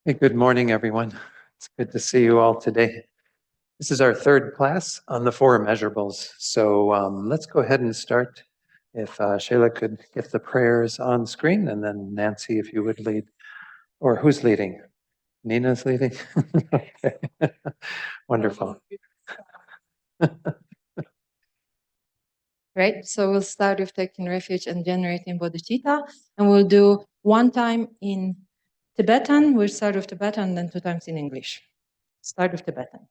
Hey, good morning, everyone. It's good to see you all today. This is our third class on the Four Immeasurables. So let's go ahead and start. If Shayla could get the prayers on screen, and then Nancy, if you would lead. Or who's leading? Nina's leading? Okay. Wonderful. Right, so we'll start with taking refuge and generating bodhicitta, and we'll do one time in Tibetan. We'll start with Tibetan and then 2 times in English. Start with Tibetan.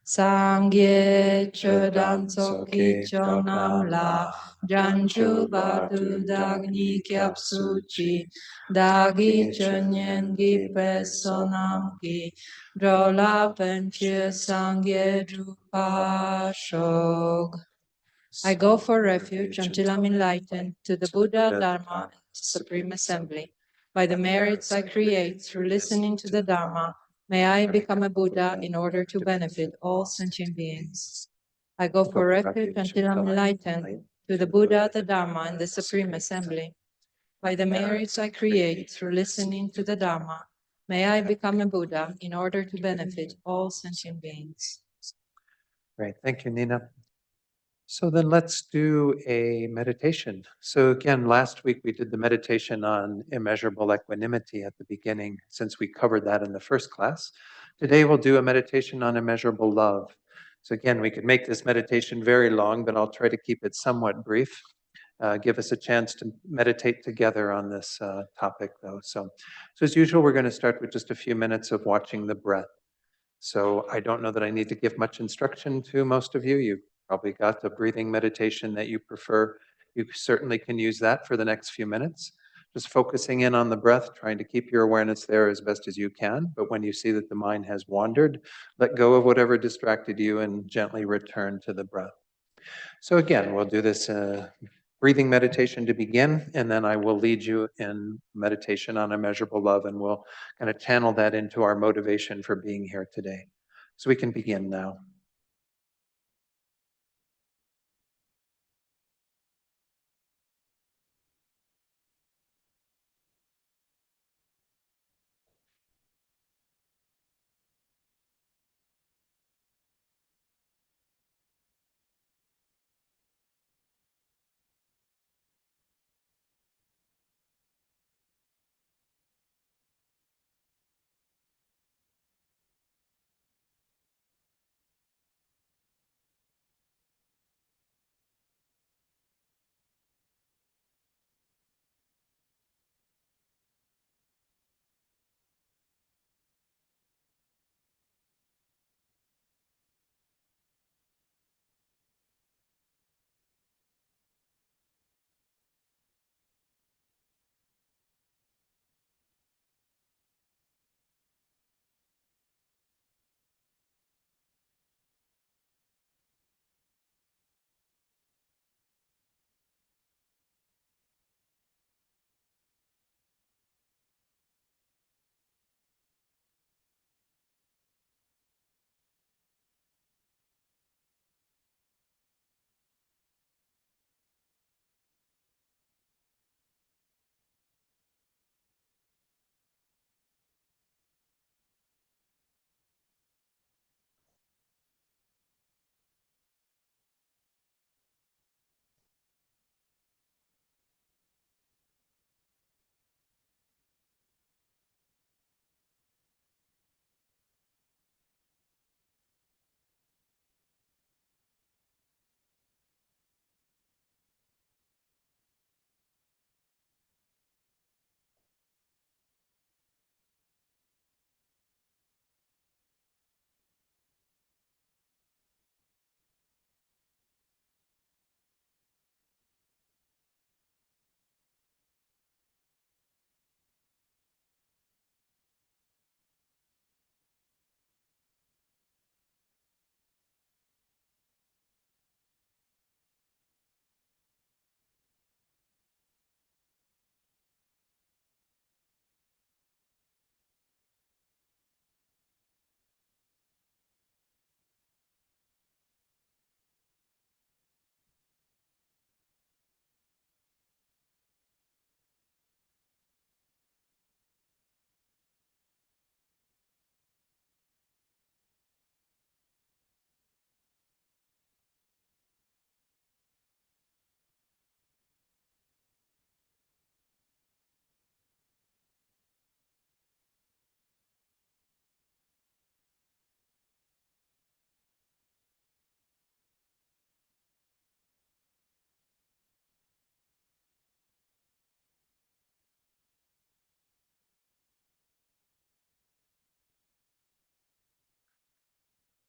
Sangye chodan soki chonam la janchu batu dagni kyap suchi dagi chonyen gi pesonam ki drola penchye sangye drupa shog. I go for refuge until I'm enlightened to the Buddha, Dharma, and Supreme Assembly. By the merits I create through listening to the Dharma, may I become a Buddha in order to benefit all sentient beings. I go for refuge until I'm enlightened to the Buddha, the Dharma, and the Supreme Assembly. By the merits I create through listening to the Dharma, may I become a Buddha in order to benefit all sentient beings. Great. Thank you, Nina. So then let's do a meditation. So again, last week we did the meditation on immeasurable equanimity at the beginning, since we covered that in the first class. Today we'll do a meditation on immeasurable love. So again, we could make this meditation very long, but I'll try to keep it somewhat brief. Give us a chance to meditate together on this topic, though. So as usual, we're going to start with just a few minutes of watching the breath. So I don't know that I need to give much instruction to most of you. You've probably got a breathing meditation that you prefer. You certainly can use that for the next few minutes. Just focusing in on the breath, trying to keep your awareness there as best as you can. But when you see that the mind has wandered, let go of whatever distracted you and gently return to the breath. So again, we'll do this breathing meditation to begin, and then I will lead you in meditation on immeasurable love, and we'll kind of channel that into our motivation for being here today. So we can begin now.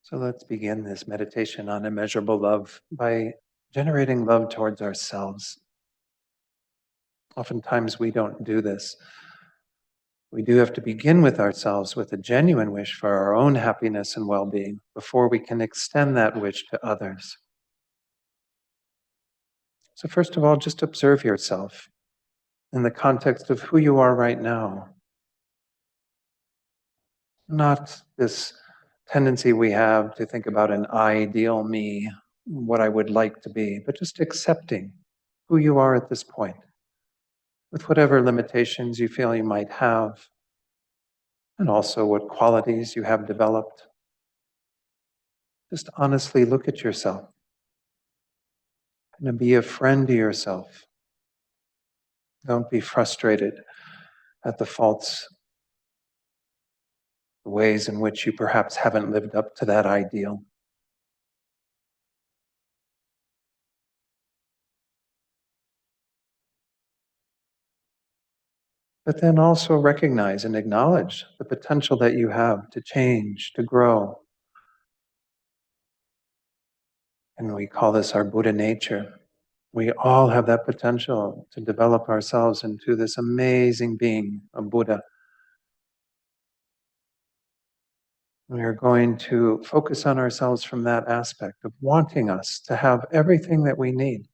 So let's begin this meditation on immeasurable love by generating love towards ourselves. Oftentimes we don't do this. We do have to begin with ourselves with a genuine wish for our own happiness and well-being before we can extend that wish to others. So first of all, just observe yourself in the context of who you are right now. Not this tendency we have to think about an ideal me, what I would like to be, but just accepting who you are at this point, with whatever limitations you feel you might have, and also what qualities you have developed. Just honestly look at yourself and be a friend to yourself. Don't be frustrated at the faults, the ways in which you perhaps haven't lived up to that ideal. But then also recognize and acknowledge the potential that you have to change, to grow. And we call this our Buddha nature. We all have that potential to develop ourselves into this amazing being, a Buddha. We are going to focus on ourselves from that aspect of wanting us to have everything that we need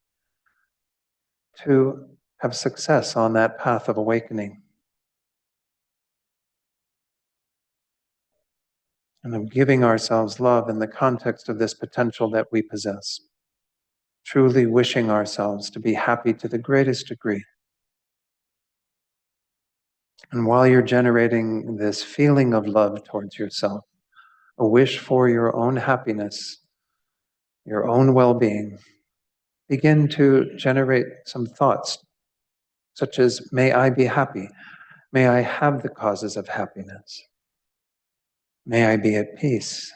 to have success on that path of awakening, and of giving ourselves love in the context of this potential that we possess, truly wishing ourselves to be happy to the greatest degree. And while you're generating this feeling of love towards yourself, a wish for your own happiness, your own well-being, begin to generate some thoughts such as, may I be happy? May I have the causes of happiness? May I be at peace?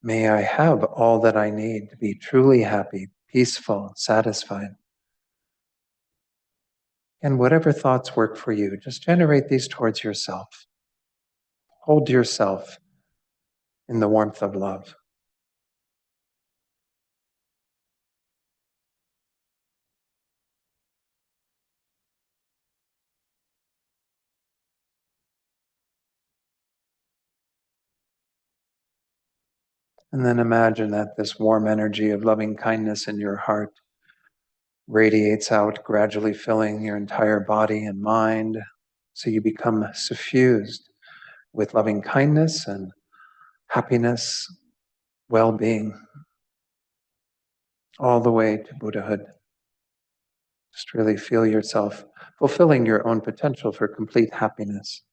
May I have all that I need to be truly happy, peaceful, satisfied? And whatever thoughts work for you, just generate these towards yourself. Hold yourself in the warmth of love. And then imagine that this warm energy of loving kindness in your heart radiates out, gradually filling your entire body and mind, so you become suffused with loving kindness and happiness, well-being, all the way to Buddhahood. Just really feel yourself fulfilling your own potential for complete happiness.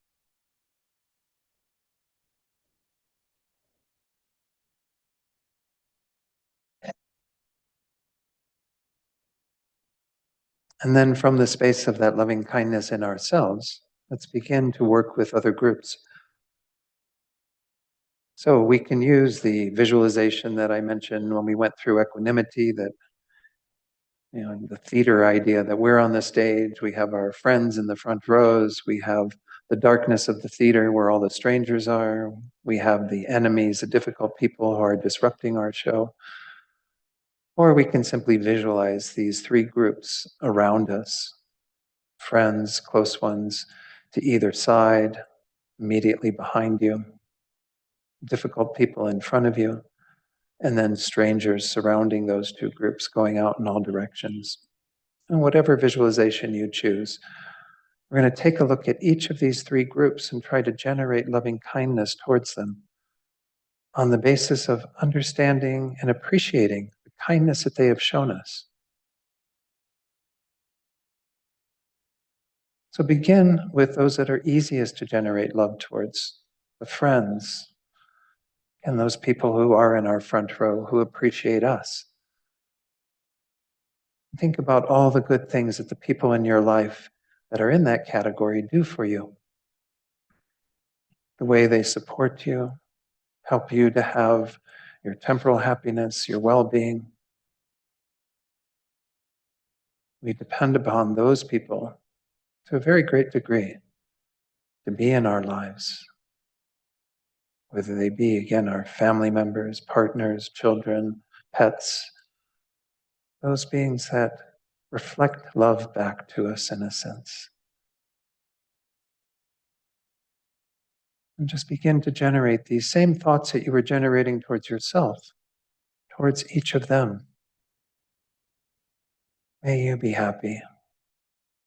And then from the space of that loving kindness in ourselves, let's begin to work with other groups. So we can use the visualization that I mentioned when we went through equanimity, that the theater idea that we're on the stage, we have our friends in the front rows, we have the darkness of the theater where all the strangers are, we have the enemies, the difficult people who are disrupting our show. Or we can simply visualize these three groups around us, friends, close ones to either side, immediately behind you, difficult people in front of you, and then strangers surrounding those two groups going out in all directions. And whatever visualization you choose, we're going to take a look at each of these three groups and try to generate loving kindness towards them on the basis of understanding and appreciating the kindness that they have shown us. So begin with those that are easiest to generate love towards, the friends, and those people who are in our front row who appreciate us. Think about all the good things that the people in your life that are in that category do for you. The way they support you, help you to have your temporal happiness, your well-being. We depend upon those people to a very great degree to be in our lives whether they be, again, our family members, partners, children, pets, those beings that reflect love back to us in a sense. And just begin to generate these same thoughts that you were generating towards yourself, towards each of them. May you be happy.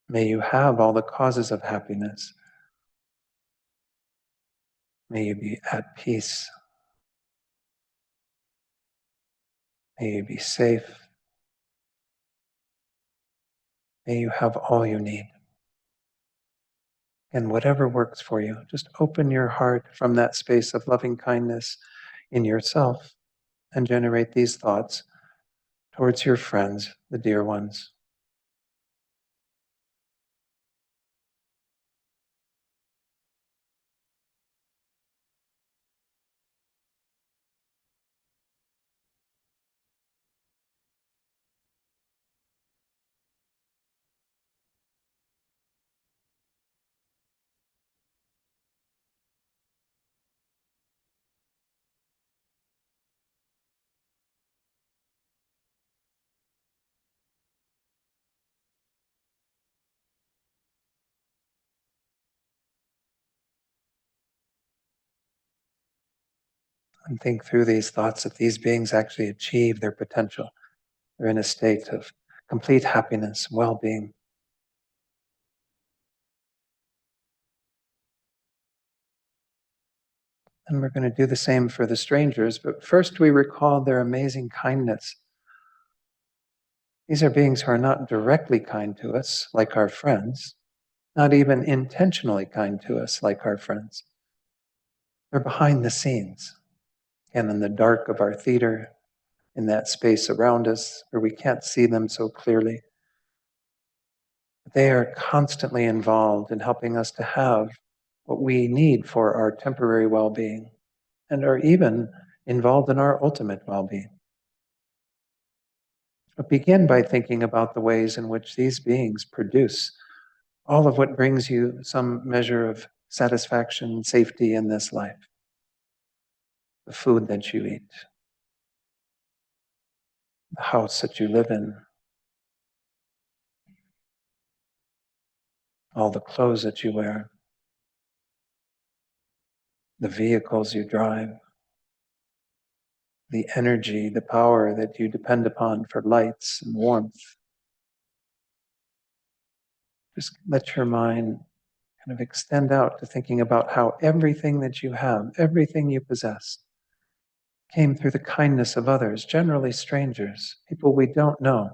May you have all the causes of happiness. May you be at peace. May you be safe. May you have all you need. And whatever works for you, just open your heart from that space of loving kindness in yourself and generate these thoughts towards your friends, the dear ones. And think through these thoughts that these beings actually achieve their potential. They're in a state of complete happiness, well-being. And we're going to do the same for the strangers, but first we recall their amazing kindness. These are beings who are not directly kind to us, like our friends, not even intentionally kind to us, like our friends. They're behind the scenes, and in the dark of our theater, in that space around us where we can't see them so clearly. They are constantly involved in helping us to have what we need for our temporary well-being, and are even involved in our ultimate well-being. But begin by thinking about the ways in which these beings produce all of what brings you some measure of satisfaction, safety in this life. The food that you eat, the house that you live in, all the clothes that you wear, the vehicles you drive, the energy, the power that you depend upon for lights and warmth. Just let your mind kind of extend out to thinking about how everything that you have, everything you possess, came through the kindness of others, generally strangers, people we don't know.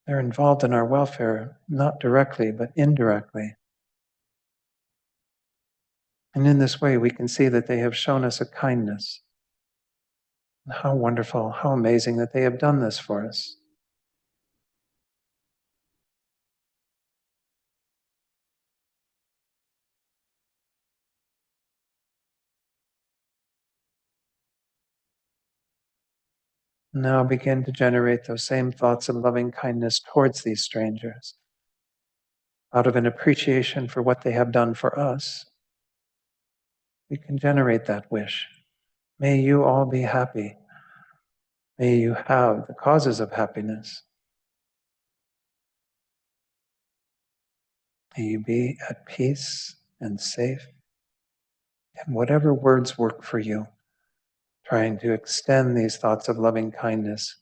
They're involved in our welfare, not directly, but indirectly. And in this way, we can see that they have shown us a kindness. And how wonderful, how amazing that they have done this for us. Now begin to generate those same thoughts of loving kindness towards these strangers. Out of an appreciation for what they have done for us, we can generate that wish. May you all be happy. May you have the causes of happiness. May you be at peace and safe. And whatever words work for you, trying to extend these thoughts of loving kindness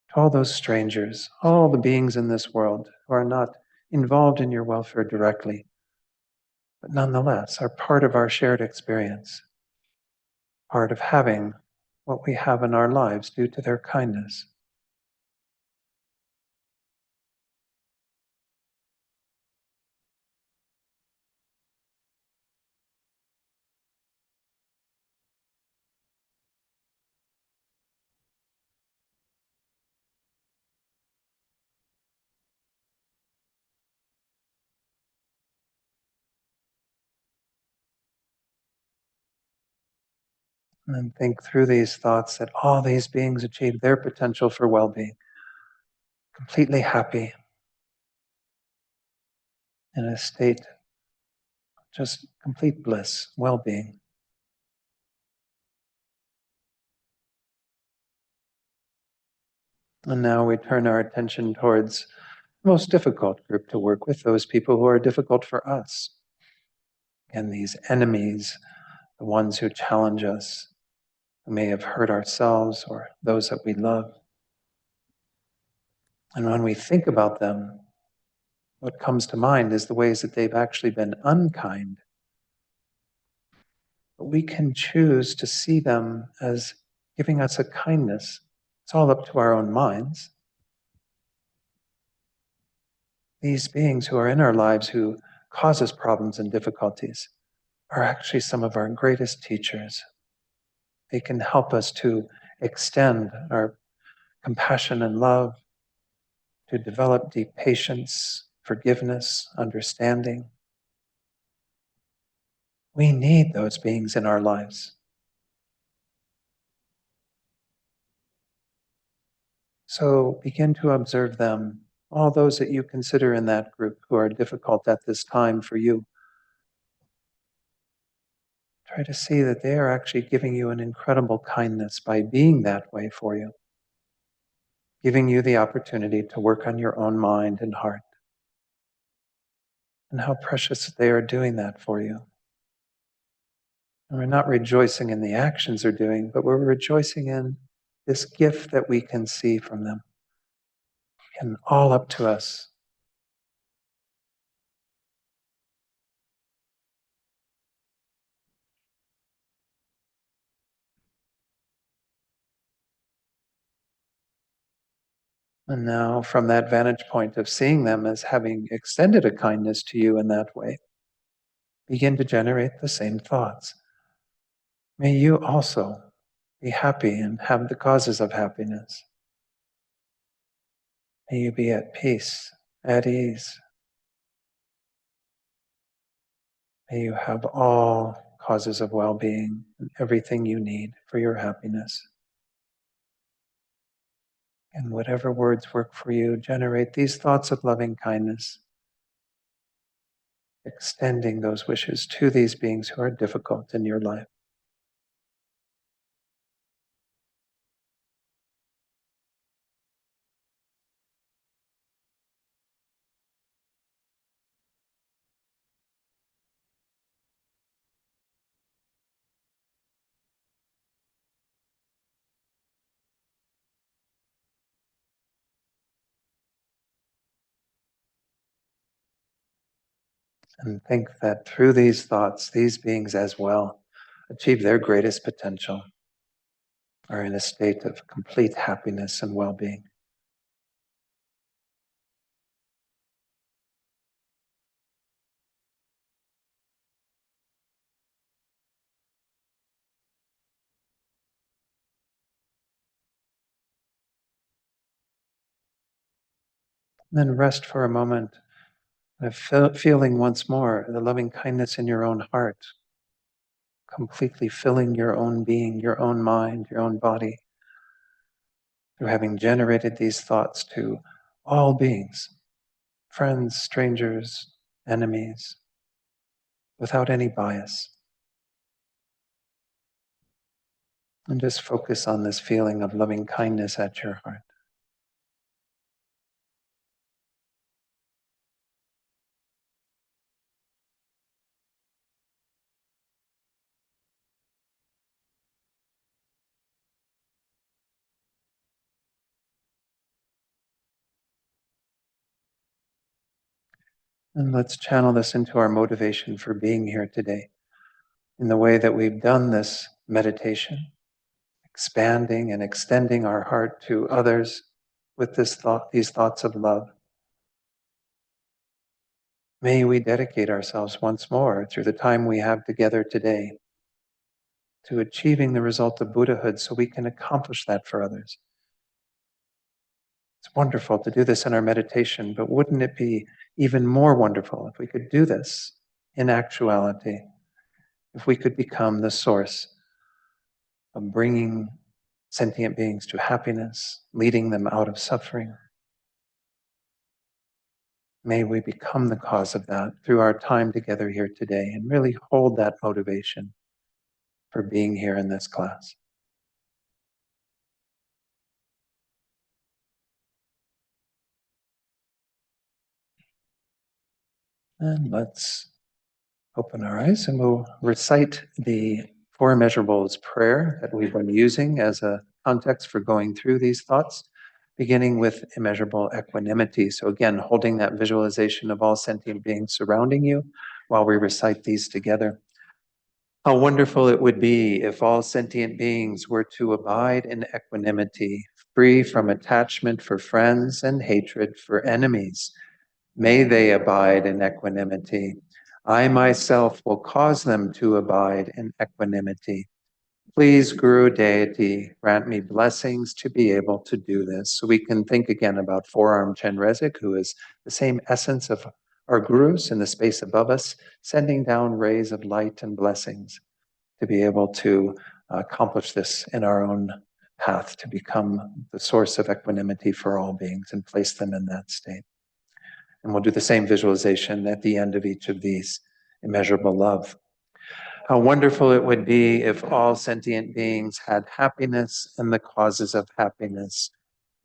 to all those strangers, all the beings in this world who are not involved in your welfare directly, but nonetheless are part of our shared experience, part of having what we have in our lives due to their kindness. And then think through these thoughts that all these beings achieve their potential for well-being, completely happy, in a state just complete bliss, well-being. And now we turn our attention towards the most difficult group to work with, those people who are difficult for us. And these enemies, the ones who challenge us, who may have hurt ourselves or those that we love. And when we think about them, what comes to mind is the ways that they've actually been unkind. But we can choose to see them as giving us a kindness. It's all up to our own minds. These beings who are in our lives who cause us problems and difficulties are actually some of our greatest teachers. They can help us to extend our compassion and love, to develop deep patience, forgiveness, understanding. We need those beings in our lives. So begin to observe them, all those that you consider in that group who are difficult at this time for you. Try to see that they are actually giving you an incredible kindness by being that way for you, giving you the opportunity to work on your own mind and heart. And how precious they are doing that for you. And we're not rejoicing in the actions they're doing, but we're rejoicing in this gift that we can see from them. And all up to us. And now, from that vantage point of seeing them as having extended a kindness to you in that way, begin to generate the same thoughts. May you also be happy and have the causes of happiness. May you be at peace, at ease. May you have all causes of well-being and everything you need for your happiness. And whatever words work for you, generate these thoughts of loving kindness, extending those wishes to these beings who are difficult in your life. And think that through these thoughts, these beings as well achieve their greatest potential, are in a state of complete happiness and well-being. And then rest for a moment, feeling once more the loving kindness in your own heart, completely filling your own being, your own mind, your own body, through having generated these thoughts to all beings, friends, strangers, enemies, without any bias. And just focus on this feeling of loving kindness at your heart. And let's channel this into our motivation for being here today in the way that we've done this meditation, expanding and extending our heart to others with these thoughts of love. May we dedicate ourselves once more through the time we have together today to achieving the result of Buddhahood so we can accomplish that for others. It's wonderful to do this in our meditation, but wouldn't it be even more wonderful if we could do this in actuality, if we could become the source of bringing sentient beings to happiness, leading them out of suffering. May we become the cause of that through our time together here today and really hold that motivation for being here in this class. And let's open our eyes and we'll recite the Four Immeasurables prayer that we've been using as a context for going through these thoughts, beginning with immeasurable equanimity. So again, holding that visualization of all sentient beings surrounding you while we recite these together. How wonderful it would be if all sentient beings were to abide in equanimity, free from attachment for friends and hatred for enemies. May they abide in equanimity. I myself will cause them to abide in equanimity. Please, Guru Deity, grant me blessings to be able to do this. So we can think again about four-armed Chenrezig, who is the same essence of our gurus in the space above us, sending down rays of light and blessings to be able to accomplish this in our own path, to become the source of equanimity for all beings and place them in that state. And we'll do the same visualization at the end of each of these. Immeasurable love. How wonderful it would be if all sentient beings had happiness and the causes of happiness.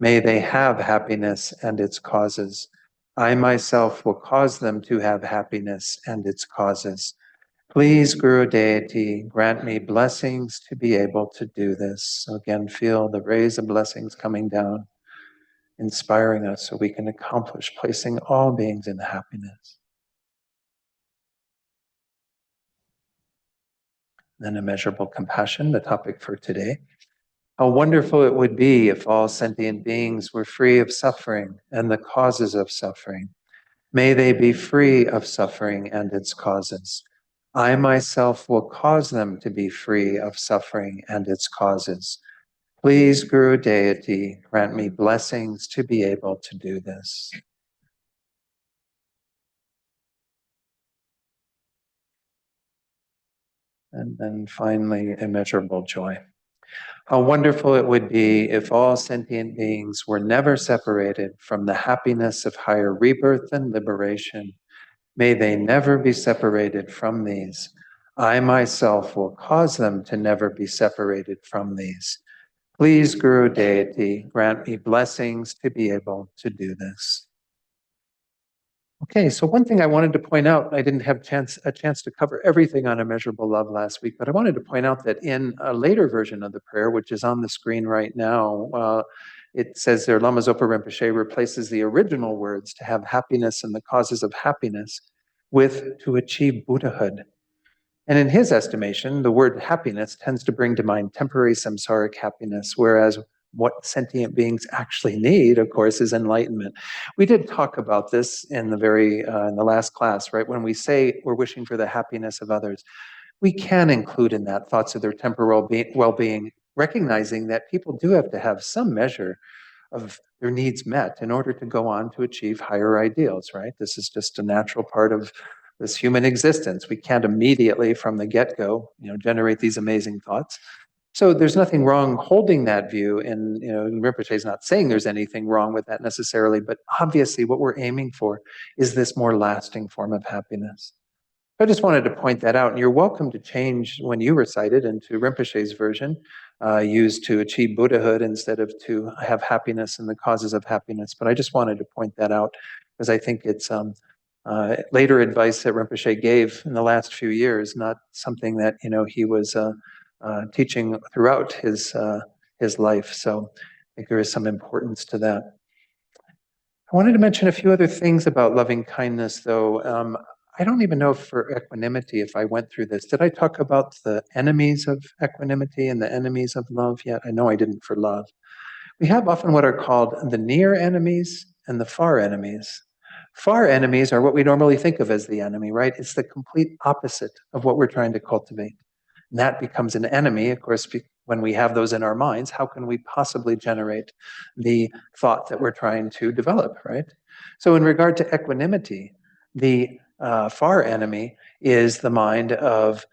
May they have happiness and its causes. I myself will cause them to have happiness and its causes. Please, Guru Deity, grant me blessings to be able to do this. So again, feel the rays of blessings coming down, inspiring us so we can accomplish placing all beings in happiness. Then immeasurable compassion, the topic for today. How wonderful it would be if all sentient beings were free of suffering and the causes of suffering. May they be free of suffering and its causes. I myself will cause them to be free of suffering and its causes. Please, Guru Deity, grant me blessings to be able to do this. And then finally, immeasurable joy. How wonderful it would be if all sentient beings were never separated from the happiness of higher rebirth and liberation. May they never be separated from these. I myself will cause them to never be separated from these. Please, Guru Deity, grant me blessings to be able to do this. Okay, so one thing I wanted to point out, I didn't have a chance to cover everything on immeasurable love last week, but I wanted to point out that in a later version of the prayer, which is on the screen right now, it says there, Lama Zopa Rinpoche replaces the original words to have happiness and the causes of happiness with to achieve Buddhahood. And in his estimation, the word happiness tends to bring to mind temporary samsaric happiness, whereas what sentient beings actually need, of course, is enlightenment. We did talk about this in the last class, right? When we say we're wishing for the happiness of others, we can include in that thoughts of their temporal well-being, recognizing that people do have to have some measure of their needs met in order to go on to achieve higher ideals, right? This is just a natural part of this human existence. We can't immediately from the get-go, generate these amazing thoughts. So there's nothing wrong holding that view, and Rinpoche is not saying there's anything wrong with that necessarily, but obviously what we're aiming for is this more lasting form of happiness. I just wanted to point that out, and you're welcome to change when you recite it into Rinpoche's version, used to achieve Buddhahood instead of to have happiness and the causes of happiness. But I just wanted to point that out because I think it's later advice that Rinpoche gave in the last few years, not something that he was teaching throughout his life. So I think there is some importance to that. I wanted to mention a few other things about loving kindness, though. I don't even know for equanimity if I went through this. Did I talk about the enemies of equanimity and the enemies of love yet? I know I didn't for love. We have often what are called the near enemies and the far enemies. Far enemies are what we normally think of as the enemy, right? It's the complete opposite of what we're trying to cultivate. And that becomes an enemy, of course, when we have those in our minds. How can we possibly generate the thought that we're trying to develop, right? So in regard to equanimity, the far enemy is the mind of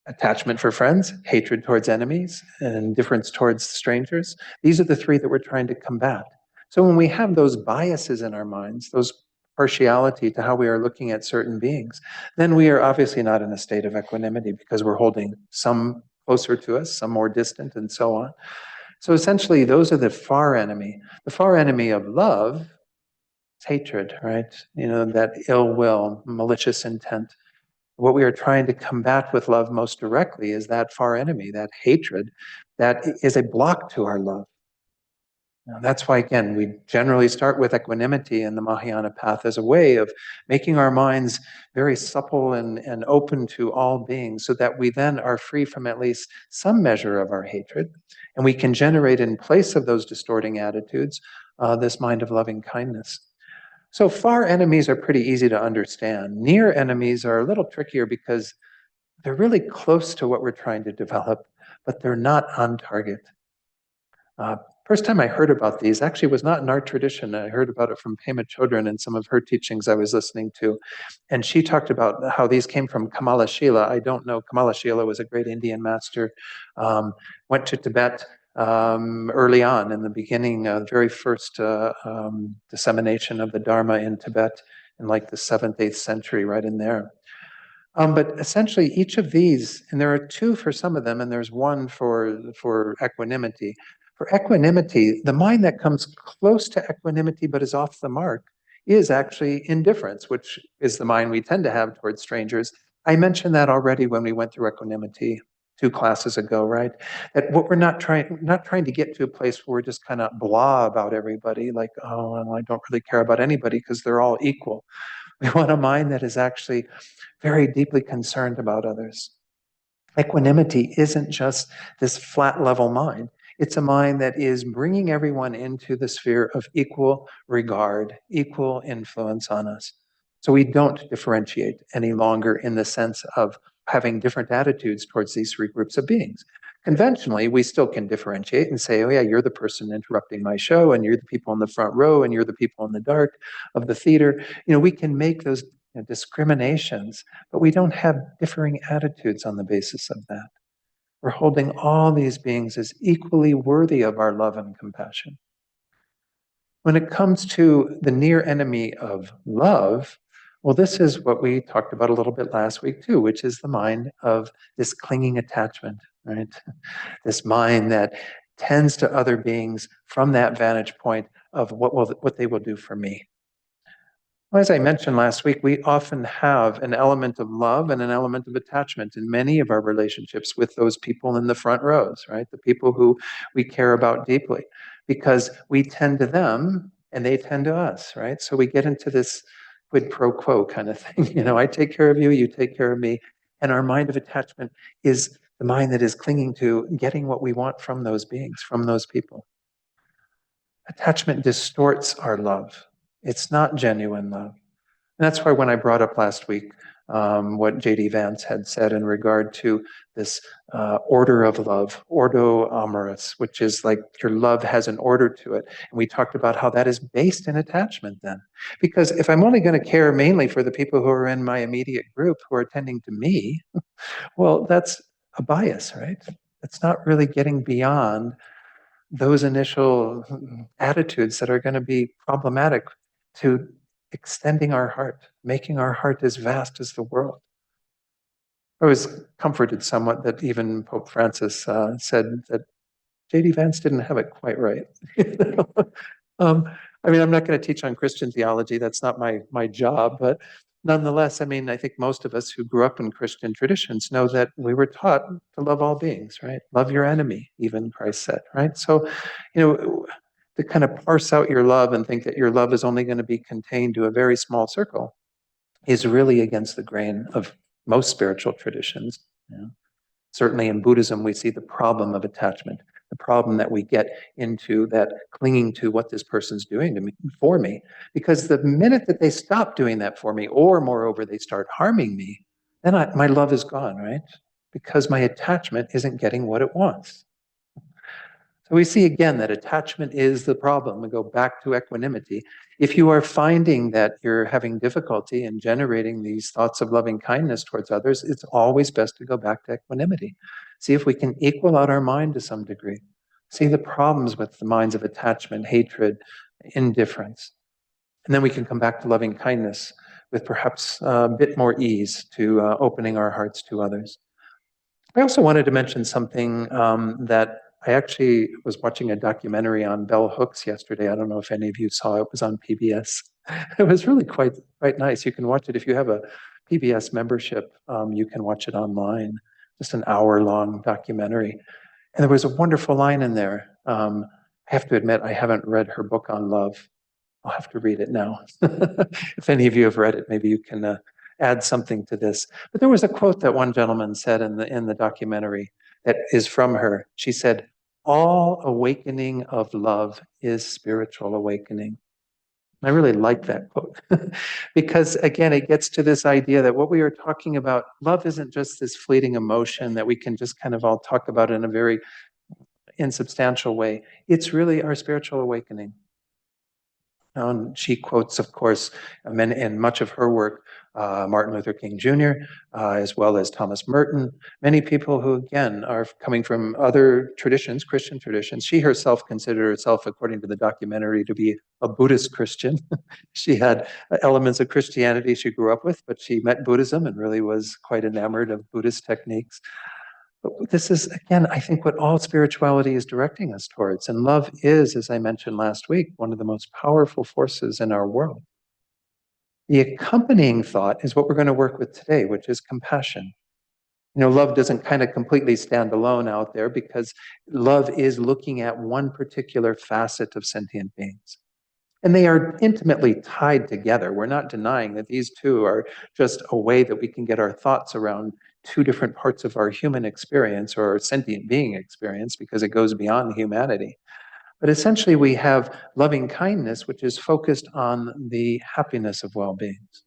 attachment for friends, hatred towards enemies, and indifference towards strangers. These are the three that we're trying to combat. So when we have those biases in our minds, those partiality to how we are looking at certain beings, then we are obviously not in a state of equanimity because we're holding some closer to us, some more distant, and so on. So essentially, those are the far enemy. The far enemy of love is hatred, right? That ill will, malicious intent. What we are trying to combat with love most directly is that far enemy, that hatred, that is a block to our love. Now, that's why, again, we generally start with equanimity in the Mahayana path as a way of making our minds very supple and open to all beings so that we then are free from at least some measure of our hatred. And we can generate in place of those distorting attitudes this mind of loving kindness. So far enemies are pretty easy to understand. Near enemies are a little trickier because they're really close to what we're trying to develop, but they're not on target. First time I heard about these actually was not in our tradition. I heard about it from Pema Chodron and some of her teachings I was listening to. And she talked about how these came from Kamala Shila. I don't know. Kamala Shila was a great Indian master, went to Tibet early on in the beginning, very first dissemination of the Dharma in Tibet in like the 7th, 8th century, right in there. But essentially, each of these, and there are two for some of them, and there's one for equanimity. For equanimity, the mind that comes close to equanimity but is off the mark is actually indifference, which is the mind we tend to have towards strangers. I mentioned that already when we went through equanimity 2 classes ago, right? That what we're not trying to get to a place where we're just kind of blah about everybody, like, oh, well, I don't really care about anybody because they're all equal. We want a mind that is actually very deeply concerned about others. Equanimity isn't just this flat level mind. It's a mind that is bringing everyone into the sphere of equal regard, equal influence on us. So we don't differentiate any longer in the sense of having different attitudes towards these 3 groups of beings. Conventionally, we still can differentiate and say, oh yeah, you're the person interrupting my show, and you're the people in the front row, and you're the people in the dark of the theater. We can make those discriminations, but we don't have differing attitudes on the basis of that. We're holding all these beings as equally worthy of our love and compassion. When it comes to the near enemy of love, well, this is what we talked about a little bit last week too, which is the mind of this clinging attachment, right? This mind that tends to other beings from that vantage point of what they will do for me. Well, as I mentioned last week, we often have an element of love and an element of attachment in many of our relationships with those people in the front rows, right? The people who we care about deeply, because we tend to them and they tend to us, right? So we get into this quid pro quo kind of thing. I take care of you, you take care of me. And our mind of attachment is the mind that is clinging to getting what we want from those beings, from those people. Attachment distorts our love. It's not genuine love. And that's why when I brought up last week what J.D. Vance had said in regard to this order of love, ordo amoris, which is like your love has an order to it. And we talked about how that is based in attachment then. Because if I'm only going to care mainly for the people who are in my immediate group who are tending to me, well, that's a bias, right? It's not really getting beyond those initial attitudes that are going to be problematic to extending our heart, making our heart as vast as the world. I was comforted somewhat that even Pope Francis said that J.D. Vance didn't have it quite right. I'm not going to teach on Christian theology. That's not my job. But nonetheless, I think most of us who grew up in Christian traditions know that we were taught to love all beings, right? Love your enemy, even Christ said, right? So, to kind of parse out your love and think that your love is only going to be contained to a very small circle is really against the grain of most spiritual traditions. Certainly in Buddhism, we see the problem of attachment, the problem that we get into that clinging to what this person's doing to me, for me. Because the minute that they stop doing that for me, or moreover, they start harming me, then my love is gone, right? Because my attachment isn't getting what it wants. So we see again that attachment is the problem. We go back to equanimity. If you are finding that you're having difficulty in generating these thoughts of loving kindness towards others, it's always best to go back to equanimity. See if we can equal out our mind to some degree. See the problems with the minds of attachment, hatred, indifference. And then we can come back to loving kindness with perhaps a bit more ease to opening our hearts to others. I also wanted to mention something that I actually was watching a documentary on bell hooks yesterday. I don't know if any of you saw it. It was on PBS. It was really quite nice. You can watch it if you have a PBS membership. You can watch it online. Just an hour-long documentary. And there was a wonderful line in there. I have to admit, I haven't read her book on love. I'll have to read it now. If any of you have read it, maybe you can add something to this. But there was a quote that one gentleman said in the documentary that is from her. She said, "All awakening of love is spiritual awakening." I really like that quote because, again, it gets to this idea that what we are talking about, love isn't just this fleeting emotion that we can just kind of all talk about in a very insubstantial way. It's really our spiritual awakening. And she quotes, of course, in much of her work, Martin Luther King Jr., as well as Thomas Merton, many people who, again, are coming from other traditions, Christian traditions. She herself considered herself, according to the documentary, to be a Buddhist Christian. She had elements of Christianity she grew up with, but she met Buddhism and really was quite enamored of Buddhist techniques. But this is, again, I think what all spirituality is directing us towards. And love is, as I mentioned last week, one of the most powerful forces in our world. The accompanying thought is what we're going to work with today, which is compassion. You know, love doesn't kind of completely stand alone out there because love is looking at one particular facet of sentient beings. And they are intimately tied together. We're not denying that these two are just a way that we can get our thoughts around two different parts of our human experience or sentient being experience because it goes beyond humanity. But essentially, we have loving kindness, which is focused on the happiness of well-beings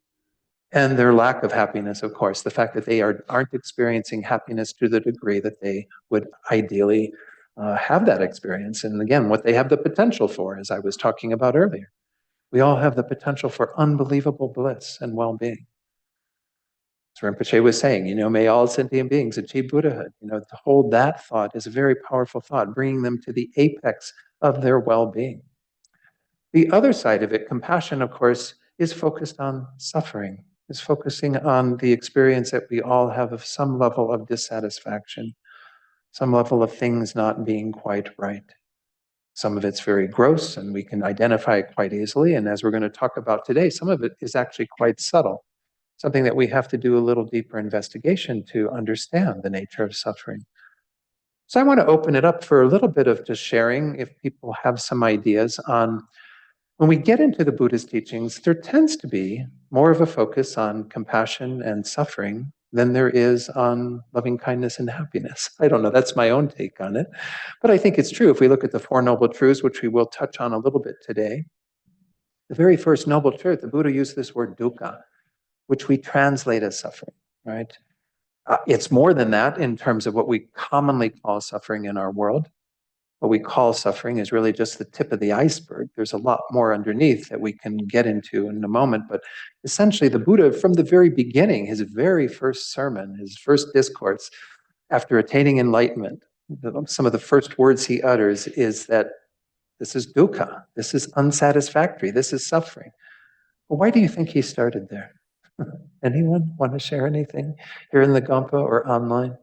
and their lack of happiness, of course, the fact that they aren't experiencing happiness to the degree that they would ideally have that experience. And again, what they have the potential for, as I was talking about earlier. We all have the potential for unbelievable bliss and well-being. As Rinpoche was saying, you know, may all sentient beings achieve Buddhahood. You know, to hold that thought is a very powerful thought, bringing them to the apex of their well-being. The other side of it, compassion, of course, is focused on suffering, is focusing on the experience that we all have of some level of dissatisfaction, some level of things not being quite right. Some of it's very gross and we can identify it quite easily. And as we're going to talk about today, some of it is actually quite subtle, something that we have to do a little deeper investigation to understand the nature of suffering. So I want to open it up for a little bit of just sharing if people have some ideas on when we get into the Buddhist teachings, there tends to be more of a focus on compassion and suffering than there is on loving kindness and happiness. I don't know, that's my own take on it. But I think it's true. If we look at the Four Noble Truths, which we will touch on a little bit today, the very first noble truth, the Buddha used this word dukkha, which we translate as suffering, right? It's more than that in terms of what we commonly call suffering in our world. What we call suffering is really just the tip of the iceberg. There's a lot more underneath that we can get into in a moment. But essentially, the Buddha, from the very beginning, his very first sermon, his first discourse, after attaining enlightenment, some of the first words he utters is that this is dukkha, this is unsatisfactory, this is suffering. Well, why do you think he started there? Anyone want to share anything here in the Gampa or online?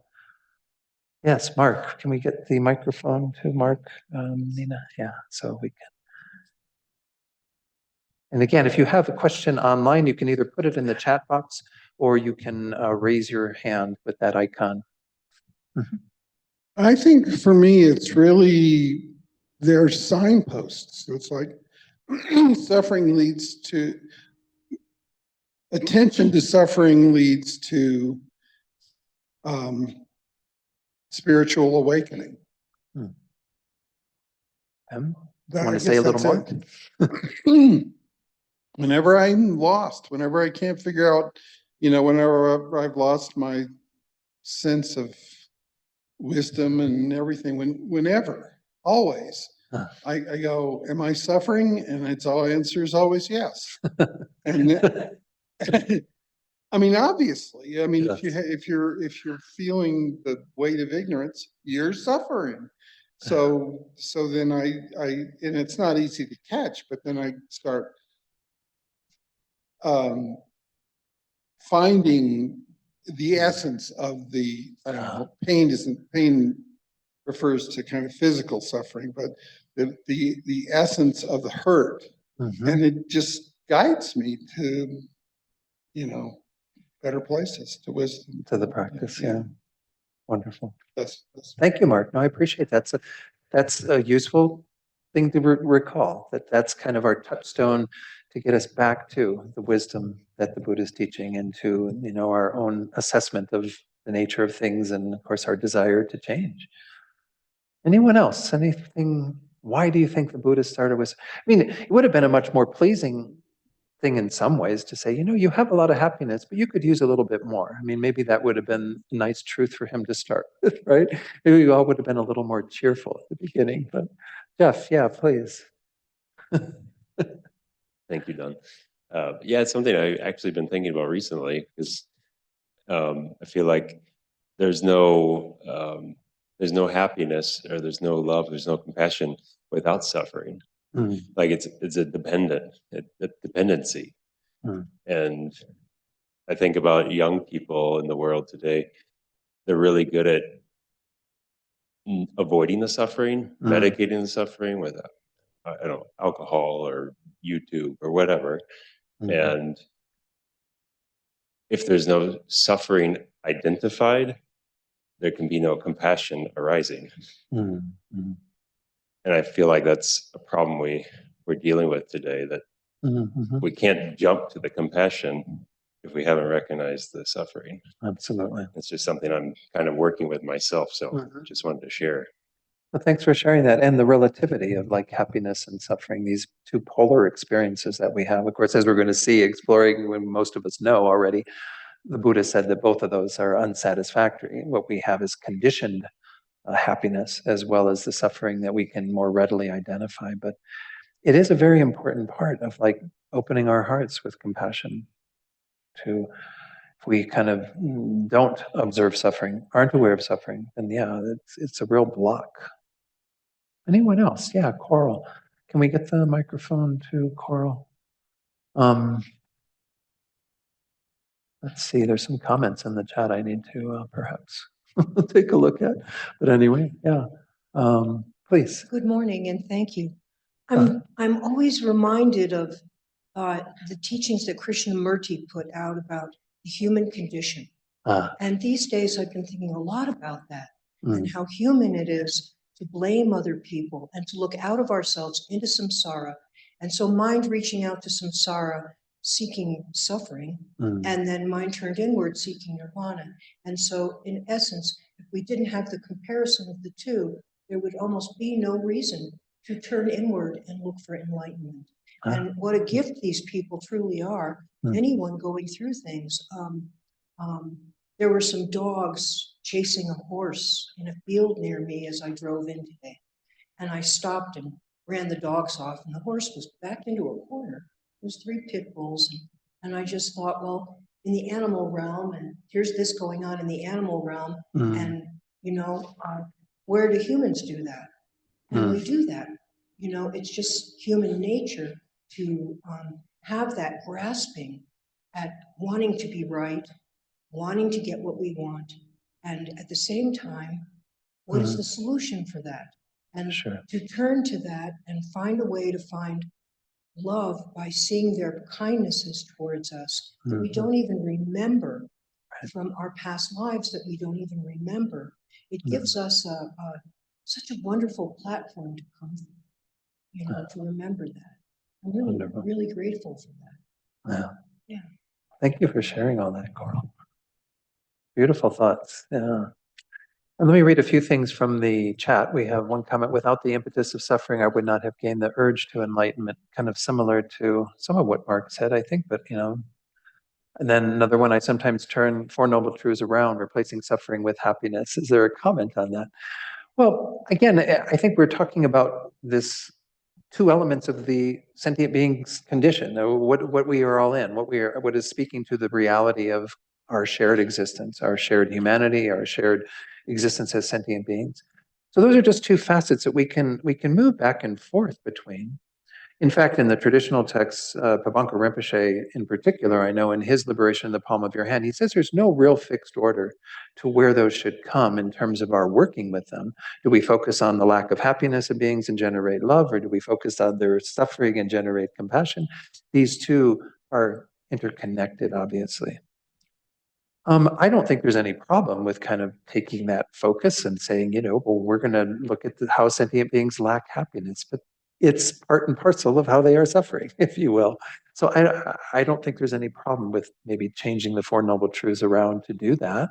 Yes, Mark, can we get the microphone to Mark, Nina? Yeah, so we can. And again, if you have a question online, you can either put it in the chat box or you can raise your hand with that icon. I think for me, it's really, they're signposts. It's like suffering leads to, attention to suffering leads to spiritual awakening. Do you I want to guess say a little more? Whenever I'm lost, whenever I can't figure out, you know, whenever I've lost my sense of wisdom and everything, whenever, always, I go, am I suffering? And its all answer is always yes. And I mean, obviously, I mean, Yes. if you're feeling the weight of ignorance, you're suffering. So then I and it's not easy to catch, but then I start um, finding the essence of the, I don't know, pain refers to kind of physical suffering, but the essence of the hurt. Mhm. And it just guides me to, you know, better places, to wisdom. To the practice, yeah. Wonderful. That's Thank you, Mark. No, I appreciate that. That's a useful thing to recall, that's kind of our touchstone to get us back to the wisdom that the Buddha is teaching and to, our own assessment of the nature of things and, of course, our desire to change. Anyone else? Anything? Why do you think the Buddha started with? I mean, it would have been a much more pleasing thing in some ways to say, you have a lot of happiness, but you could use a little bit more. I mean, maybe that would have been a nice truth for him to start with, right? Maybe we all would have been a little more cheerful at the beginning. But Jeff, yeah, please. Thank you, Don. Yeah, it's something I've actually been thinking about recently because I feel like there's no happiness or there's no love, there's no compassion without suffering. Mm. Like it's a dependency. Mm. And I think about young people in the world today. They're really good at avoiding the suffering, medicating the suffering with, I don't know, alcohol or YouTube or whatever. And if there's no suffering identified, there can be no compassion arising. Mm-hmm. And I feel like that's a problem we're dealing with today, that we can't jump to the compassion if we haven't recognized the suffering. Absolutely. It's just something I'm kind of working with myself. So just wanted to share. Well, thanks for sharing that, and the relativity of like happiness and suffering, these two polar experiences that we have. Of course, as we're going to see, exploring, when most of us know already, the Buddha said that both of those are unsatisfactory. What we have is conditioned happiness as well as the suffering that we can more readily identify. But it is a very important part of like opening our hearts with compassion to, if we kind of don't observe suffering, aren't aware of suffering, then yeah, it's a real block. Anyone else? Yeah, Coral. Can we get the microphone to Coral? Let's see, there's some comments in the chat I need to perhaps take a look at. But anyway, yeah, please. Good morning and thank you. I'm always reminded of the teachings that Krishnamurti put out about the human condition. And these days I've been thinking a lot about that and how human it is to blame other people and to look out of ourselves into samsara. And so mind reaching out to samsara, seeking suffering, and then mind turned inward, seeking nirvana. And so in essence, if we didn't have the comparison of the two, there would almost be no reason to turn inward and look for enlightenment. And what a gift these people truly are, anyone going through things. There were some dogs chasing a horse in a field near me as I drove in today. And I stopped and ran the dogs off, and the horse was backed into a corner. There was 3 pit bulls. And I just thought, well, in the animal realm, and here's this going on in the animal realm, and, where do humans do that? And we do that. It's just human nature to have that grasping at wanting to be right, wanting to get what we want, and at the same time, what is the solution for that? And to turn to that and find a way to find love by seeing their kindnesses towards us that we don't even remember from our past lives, that we don't even remember. It gives us such a wonderful platform to come from, to remember that. I'm really grateful for that. Yeah. Thank you for sharing all that, Coral. Beautiful thoughts. Yeah. And let me read a few things from the chat. We have one comment: without the impetus of suffering, I would not have gained the urge to enlightenment. Kind of similar to some of what Mark said, I think, but And then another one: I sometimes turn Four Noble Truths around, replacing suffering with happiness. Is there a comment on that? Well, again, I think we're talking about this two elements of the sentient being's condition, what we are all in, what is speaking to the reality of our shared existence, our shared humanity, our shared existence as sentient beings. So those are just two facets that we can move back and forth between. In fact, in the traditional texts, Pavanka Rinpoche in particular, I know in his Liberation in the Palm of Your Hand, he says there's no real fixed order to where those should come in terms of our working with them. Do we focus on the lack of happiness of beings and generate love, or do we focus on their suffering and generate compassion? These two are interconnected, obviously. I don't think there's any problem with kind of taking that focus and saying, well, we're going to look at how sentient beings lack happiness, but it's part and parcel of how they are suffering, if you will. So I don't think there's any problem with maybe changing the Four Noble Truths around to do that.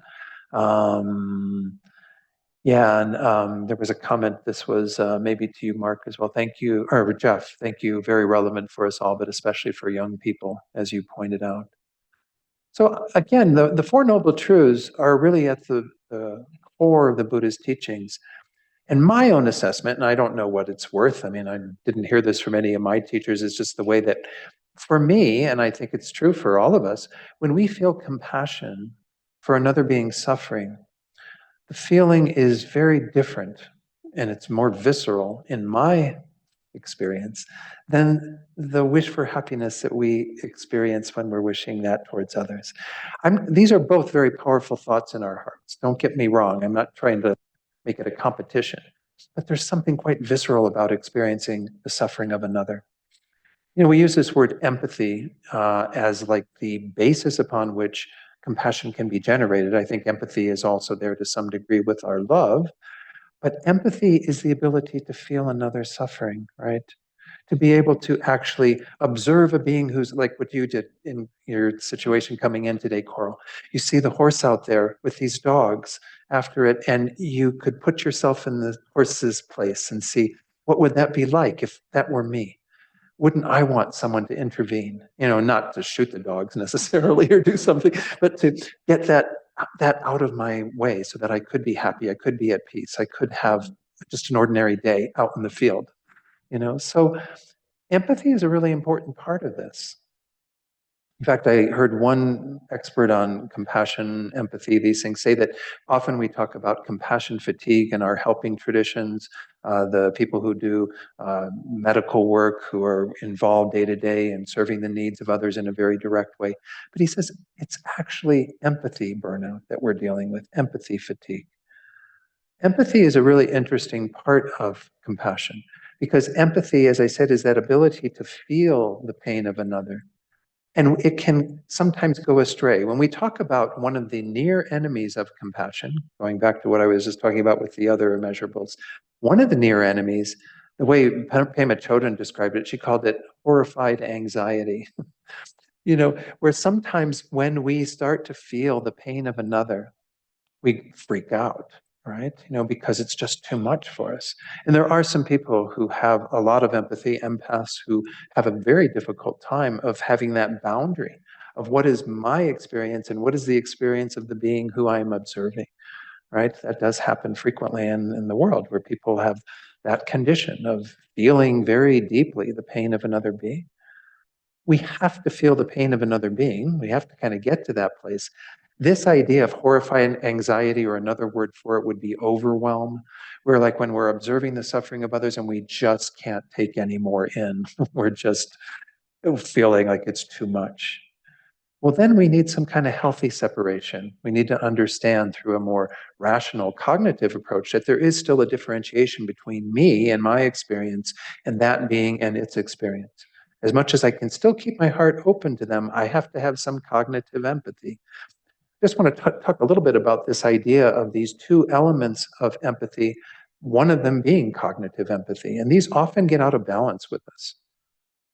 Yeah, and there was a comment, this was maybe to you, Mark, as well. Thank you, or Jeff, thank you. Very relevant for us all, but especially for young people, as you pointed out. So again, the Four Noble Truths are really at the core of the Buddha's teachings. And my own assessment, and I don't know what it's worth, I mean, I didn't hear this from any of my teachers, it's just the way that for me, and I think it's true for all of us, when we feel compassion for another being suffering, the feeling is very different and it's more visceral in my experience than the wish for happiness that we experience when we're wishing that towards others. These are both very powerful thoughts in our hearts. Don't get me wrong. I'm not trying to make it a competition, but there's something quite visceral about experiencing the suffering of another. We use this word empathy as like the basis upon which compassion can be generated. I think empathy is also there to some degree with our love, but empathy is the ability to feel another suffering, right? To be able to actually observe a being who's like what you did in your situation coming in today, Coral. You see the horse out there with these dogs after it, and you could put yourself in the horse's place and see, what would that be like if that were me? Wouldn't I want someone to intervene? Not to shoot the dogs necessarily or do something, but to get that out of my way so that I could be happy, I could be at peace, I could have just an ordinary day out in the field. So empathy is a really important part of this. In fact, I heard one expert on compassion, empathy, these things say that often we talk about compassion fatigue in our helping traditions, the people who do medical work, who are involved day to day in serving the needs of others in a very direct way. But he says it's actually empathy burnout that we're dealing with, empathy fatigue. Empathy is a really interesting part of compassion because empathy, as I said, is that ability to feel the pain of another. And it can sometimes go astray. When we talk about one of the near enemies of compassion, going back to what I was just talking about with the other immeasurables, one of the near enemies, the way Pema Chodron described it, she called it horrified anxiety. Where sometimes when we start to feel the pain of another, we freak out, right? Because it's just too much for us. And there are some people who have a lot of empathy, empaths, who have a very difficult time of having that boundary of what is my experience and what is the experience of the being who I'm observing, right? That does happen frequently in the world where people have that condition of feeling very deeply the pain of another being. We have to feel the pain of another being. We have to kind of get to that place. This idea of horrifying anxiety, or another word for it would be overwhelm, where like when we're observing the suffering of others and we just can't take any more in, we're just feeling like it's too much. Well, then we need some kind of healthy separation. We need to understand through a more rational cognitive approach that there is still a differentiation between me and my experience and that being and its experience. As much as I can still keep my heart open to them, I have to have some cognitive empathy. I just want to talk a little bit about this idea of these two elements of empathy, one of them being cognitive empathy. And these often get out of balance with us.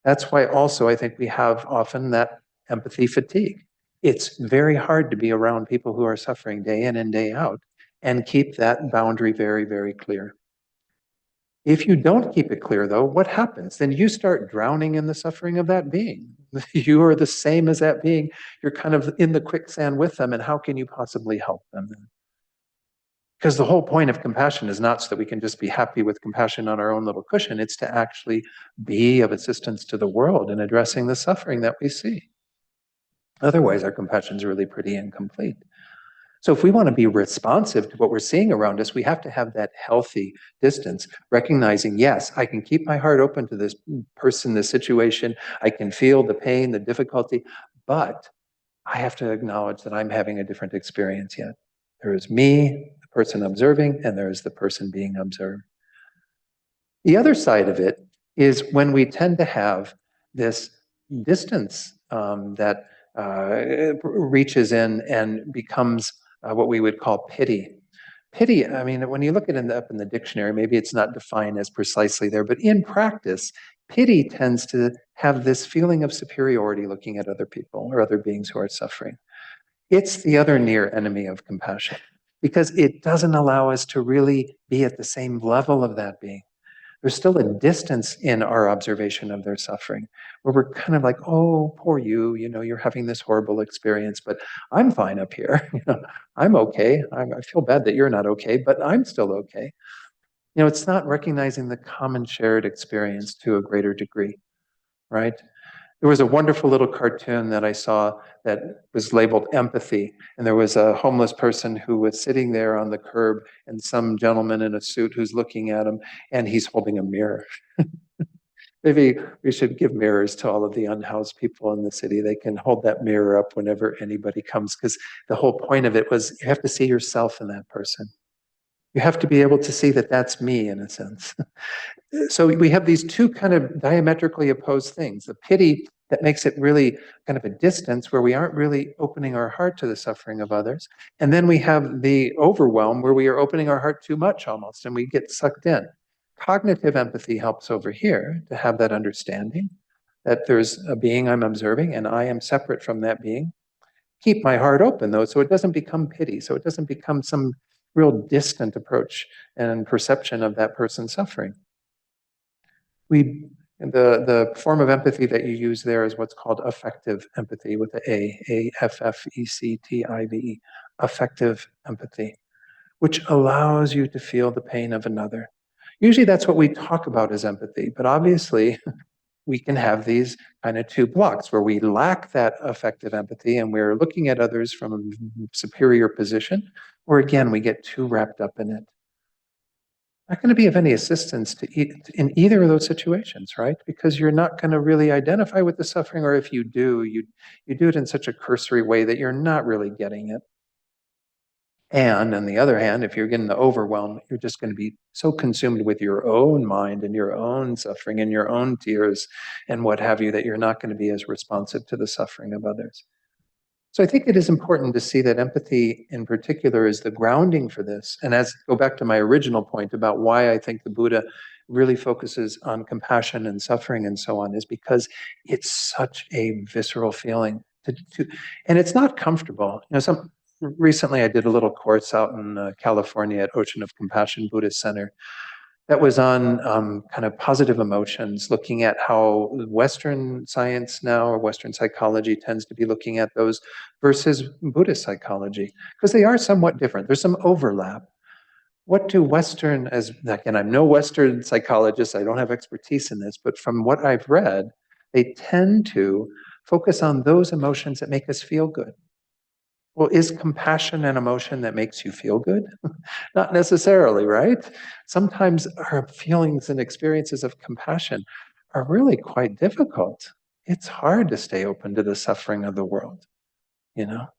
That's why also I think we have often that empathy fatigue. It's very hard to be around people who are suffering day in and day out and keep that boundary very, very clear. If you don't keep it clear, though, what happens? Then you start drowning in the suffering of that being. You are the same as that being. You're kind of in the quicksand with them, and how can you possibly help them then? Because the whole point of compassion is not so that we can just be happy with compassion on our own little cushion. It's to actually be of assistance to the world in addressing the suffering that we see. Otherwise, our compassion is really pretty incomplete. So if we want to be responsive to what we're seeing around us, we have to have that healthy distance, recognizing, yes, I can keep my heart open to this person, this situation. I can feel the pain, the difficulty, but I have to acknowledge that I'm having a different experience yet. There is me, the person observing, and there is the person being observed. The other side of it is when we tend to have this distance that reaches in and becomes what we would call pity. Pity, I mean, when you look at it up in the dictionary, maybe it's not defined as precisely there, but in practice, pity tends to have this feeling of superiority looking at other people or other beings who are suffering. It's the other near enemy of compassion because it doesn't allow us to really be at the same level of that being. There's still a distance in our observation of their suffering where we're kind of like, oh, poor you, you're having this horrible experience, but I'm fine up here. I'm okay. I feel bad that you're not okay, but I'm still okay. It's not recognizing the common shared experience to a greater degree, right? There was a wonderful little cartoon that I saw that was labeled empathy. And there was a homeless person who was sitting there on the curb and some gentleman in a suit who's looking at him and he's holding a mirror. Maybe we should give mirrors to all of the unhoused people in the city. They can hold that mirror up whenever anybody comes because the whole point of it was you have to see yourself in that person. You have to be able to see that that's me in a sense. So we have these two kind of diametrically opposed things. The pity that makes it really kind of a distance where we aren't really opening our heart to the suffering of others. And then we have the overwhelm where we are opening our heart too much almost and we get sucked in. Cognitive empathy helps over here to have that understanding that there's a being I'm observing and I am separate from that being. Keep my heart open though, so it doesn't become pity, so it doesn't become some real distant approach and perception of that person's suffering. The form of empathy that you use there is what's called affective empathy with the A-F-F-E-C-T-I-V-E, affective empathy, which allows you to feel the pain of another. Usually that's what we talk about as empathy, but obviously we can have these kind of two blocks where we lack that affective empathy and we're looking at others from a superior position, or again, we get too wrapped up in it. Not going to be of any assistance in either of those situations, right? Because you're not going to really identify with the suffering, or if you do, you do it in such a cursory way that you're not really getting it. And on the other hand, if you're getting the overwhelm, you're just going to be so consumed with your own mind and your own suffering and your own tears and what have you that you're not going to be as responsive to the suffering of others. So I think it is important to see that empathy in particular is the grounding for this. And go back to my original point about why I think the Buddha really focuses on compassion and suffering and so on, is because it's such a visceral feeling and it's not comfortable. Recently I did a little course out in California at Ocean of Compassion Buddhist Center that was on kind of positive emotions, looking at how Western science now or Western psychology tends to be looking at those versus Buddhist psychology, because they are somewhat different. There's some overlap. What do Western, again, I'm no Western psychologist, I don't have expertise in this, but from what I've read, they tend to focus on those emotions that make us feel good. Well, is compassion an emotion that makes you feel good? Not necessarily, right? Sometimes our feelings and experiences of compassion are really quite difficult. It's hard to stay open to the suffering of the world, At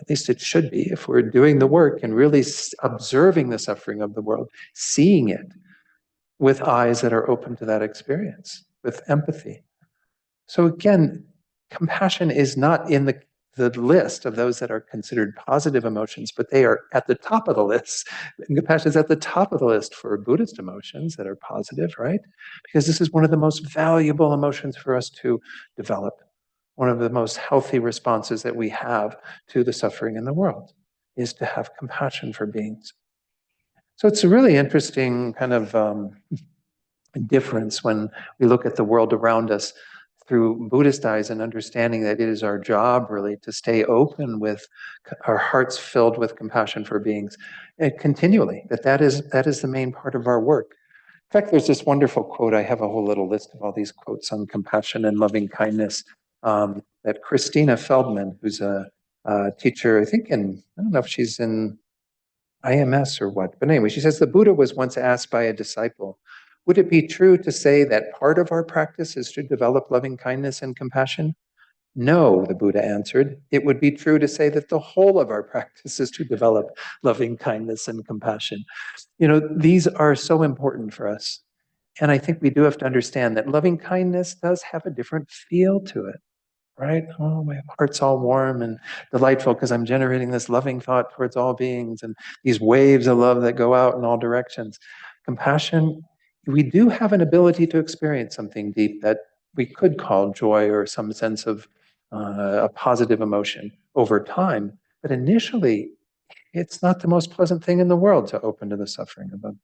least it should be if we're doing the work and really observing the suffering of the world, seeing it with eyes that are open to that experience, with empathy. So again, compassion is not in the list of those that are considered positive emotions, but they are at the top of the list. And compassion is at the top of the list for Buddhist emotions that are positive, right? Because this is one of the most valuable emotions for us to develop. One of the most healthy responses that we have to the suffering in the world is to have compassion for beings. So it's a really interesting kind of difference when we look at the world around us through Buddhist eyes and understanding that it is our job really to stay open with our hearts filled with compassion for beings and continually, that is the main part of our work. In fact, there's this wonderful quote. I have a whole little list of all these quotes on compassion and loving kindness that Christina Feldman, who's a teacher, I think I don't know if she's in IMS or what, but anyway, she says the Buddha was once asked by a disciple, would it be true to say that part of our practice is to develop loving kindness and compassion? No, the Buddha answered. It would be true to say that the whole of our practice is to develop loving kindness and compassion. These are so important for us. And I think we do have to understand that loving kindness does have a different feel to it, right? Oh, my heart's all warm and delightful because I'm generating this loving thought towards all beings and these waves of love that go out in all directions. Compassion, we do have an ability to experience something deep that we could call joy or some sense of a positive emotion over time. But initially, it's not the most pleasant thing in the world to open to the suffering of others.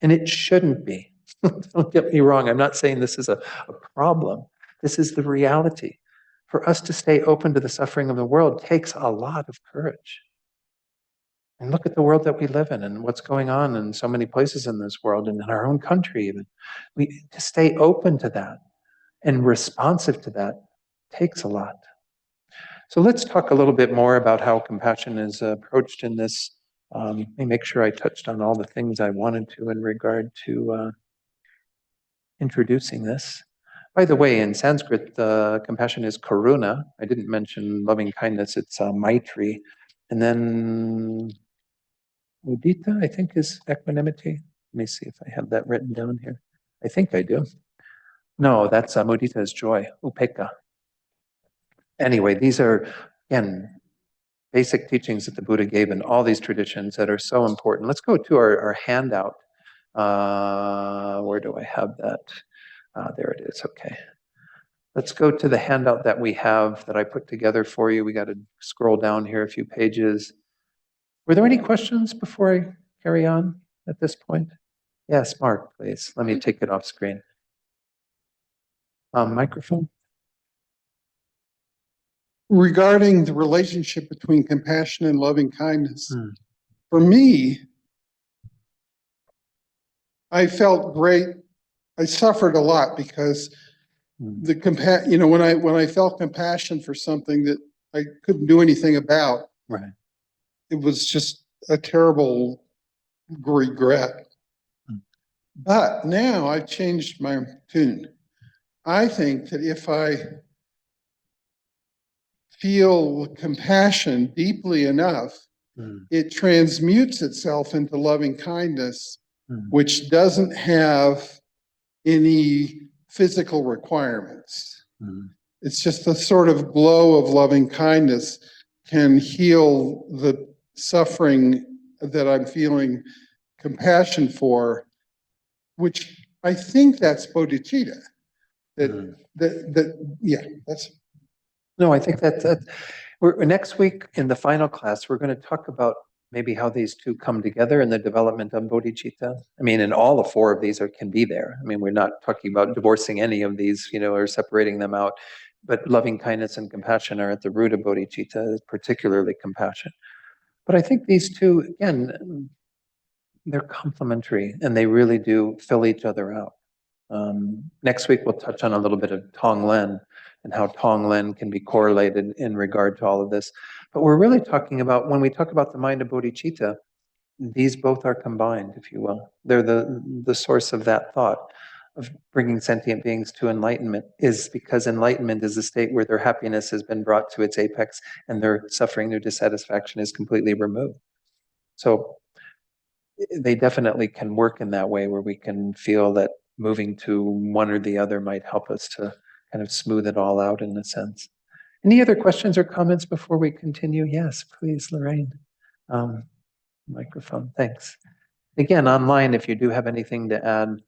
And it shouldn't be. Don't get me wrong. I'm not saying this is a problem. This is the reality. For us to stay open to the suffering of the world takes a lot of courage. And look at the world that we live in and what's going on in so many places in this world and in our own country even. To stay open to that and responsive to that takes a lot. So let's talk a little bit more about how compassion is approached in this. Let me make sure I touched on all the things I wanted to in regard to introducing this. By the way, in Sanskrit, compassion is karuna. I didn't mention loving kindness, it's maitri. And then mudita, I think, is equanimity. Let me see if I have that written down here. I think I do. No, that's mudita is joy, upekkha. Anyway, these are, again, basic teachings that the Buddha gave in all these traditions that are so important. Let's go to our handout. Where do I have that? There it is, okay. Let's go to the handout that we have that I put together for you. We got to scroll down here a few pages. Were there any questions before I carry on at this point? Yes, Mark, please. Let me take it off screen. Microphone? Regarding the relationship between compassion and loving kindness, for me, I felt great. I suffered a lot because when I felt compassion for something that I couldn't do anything about, right, it was just a terrible regret. But now I've changed my tune. I think that if I feel compassion deeply enough, it transmutes itself into loving kindness, which doesn't have any physical requirements. It's just the sort of glow of loving kindness can heal the suffering that I'm feeling compassion for, which I think that's bodhicitta. That's. No, I think that next week in the final class, we're going to talk about maybe how these two come together in the development of bodhicitta. I mean, and all the four of these can be there. I mean, we're not talking about divorcing any of these, or separating them out. But loving kindness and compassion are at the root of bodhicitta, particularly compassion. But I think these two, again, they're complementary and they really do fill each other out. Next week, we'll touch on a little bit of Tonglen and how Tonglen can be correlated in regard to all of this. But we're really talking about, when we talk about the mind of bodhicitta, these both are combined, if you will. They're the source of that thought of bringing sentient beings to enlightenment, is because enlightenment is a state where their happiness has been brought to its apex and their suffering, their dissatisfaction is completely removed. So they definitely can work in that way where we can feel that moving to one or the other might help us to kind of smooth it all out in a sense. Any other questions or comments before we continue? Yes, please, Lorraine. Microphone, thanks. Again, online, if you do have anything to add.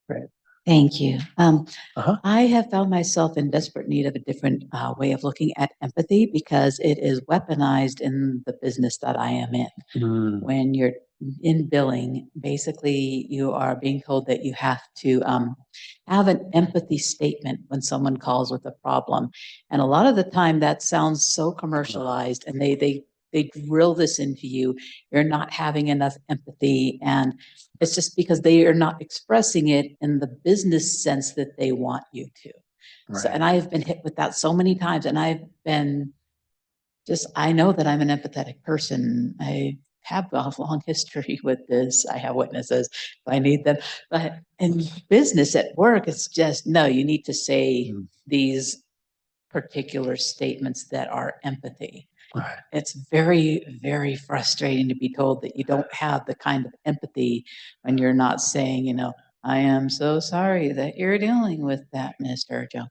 Great. Thank you. I have found myself in desperate need of a different way of looking at empathy because it is weaponized in the business that I am in. When you're in billing, basically you are being told that you have to have an empathy statement when someone calls with a problem. And a lot of the time that sounds so commercialized and they drill this into you. You're not having enough empathy, and it's just because they are not expressing it in the business sense that they want you to. So, and I've been hit with that so many times, and I've been I know that I'm an empathetic person. I have a long history with this. I have witnesses if I need them. But in business, at work, it's just, no, you need to say these particular statements that are empathy. Right. It's very, very frustrating to be told that you don't have the kind of empathy when you're not saying, you know, I am so sorry that you're dealing with that, Mr. Joe.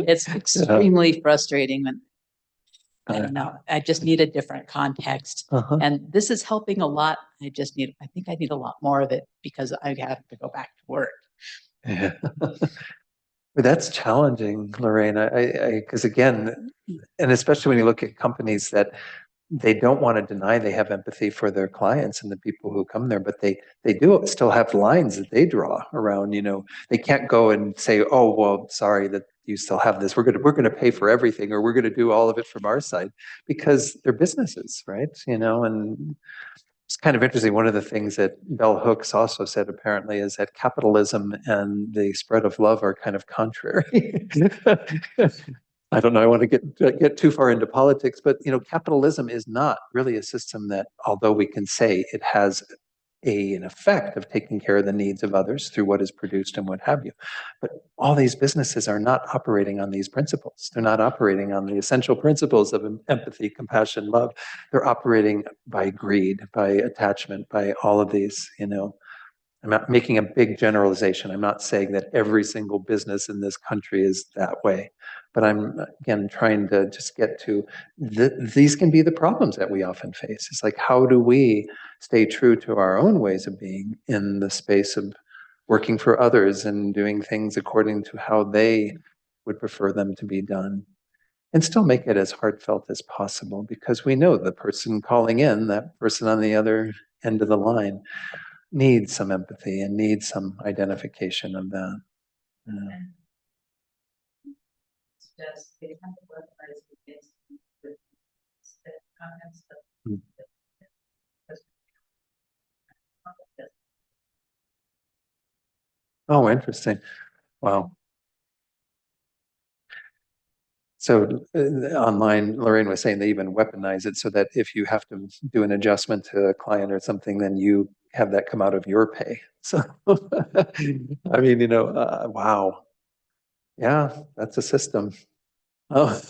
It's extremely frustrating when, and no, I just need a different context. And this is helping a lot. I think I need a lot more of it because I have to go back to work. Yeah. But that's challenging, Lorraine. Because again, and especially when you look at companies that they don't want to deny they have empathy for their clients and the people who come there, but they do still have lines that they draw around. You know, they can't go and say, "Oh, well, sorry that you still have this. We're gonna pay for everything, or we're gonna do all of it from our side," because they're businesses, right? You know, and it's kind of interesting. One of the things that Bell Hooks also said apparently is that capitalism and the spread of love are kind of contrary. I don't know. I want to get too far into politics, but you know, capitalism is not really a system that, although we can say it has an effect of taking care of the needs of others through what is produced and what have you. But all these businesses are not operating on these principles. They're not operating on the essential principles of empathy, compassion, love. They're operating by greed, by attachment, by all of these, you know. I'm not making a big generalization. I'm not saying that every single business in this country is that way. But I'm, again, trying to just get to these can be the problems that we often face. It's like, how do we stay true to our own ways of being in the space of working for others and doing things according to how they would prefer them to be done? And still make it as heartfelt as possible, because we know the person calling in, that person on the other end of the line, needs some empathy and needs some identification of that. Yeah. Mm. Oh, interesting. Wow. So online, Lorraine was saying they even weaponize it so that if you have to do an adjustment to a client or something, then you have that come out of your pay. So, I mean, you know, wow. Yeah, that's a system. Oh.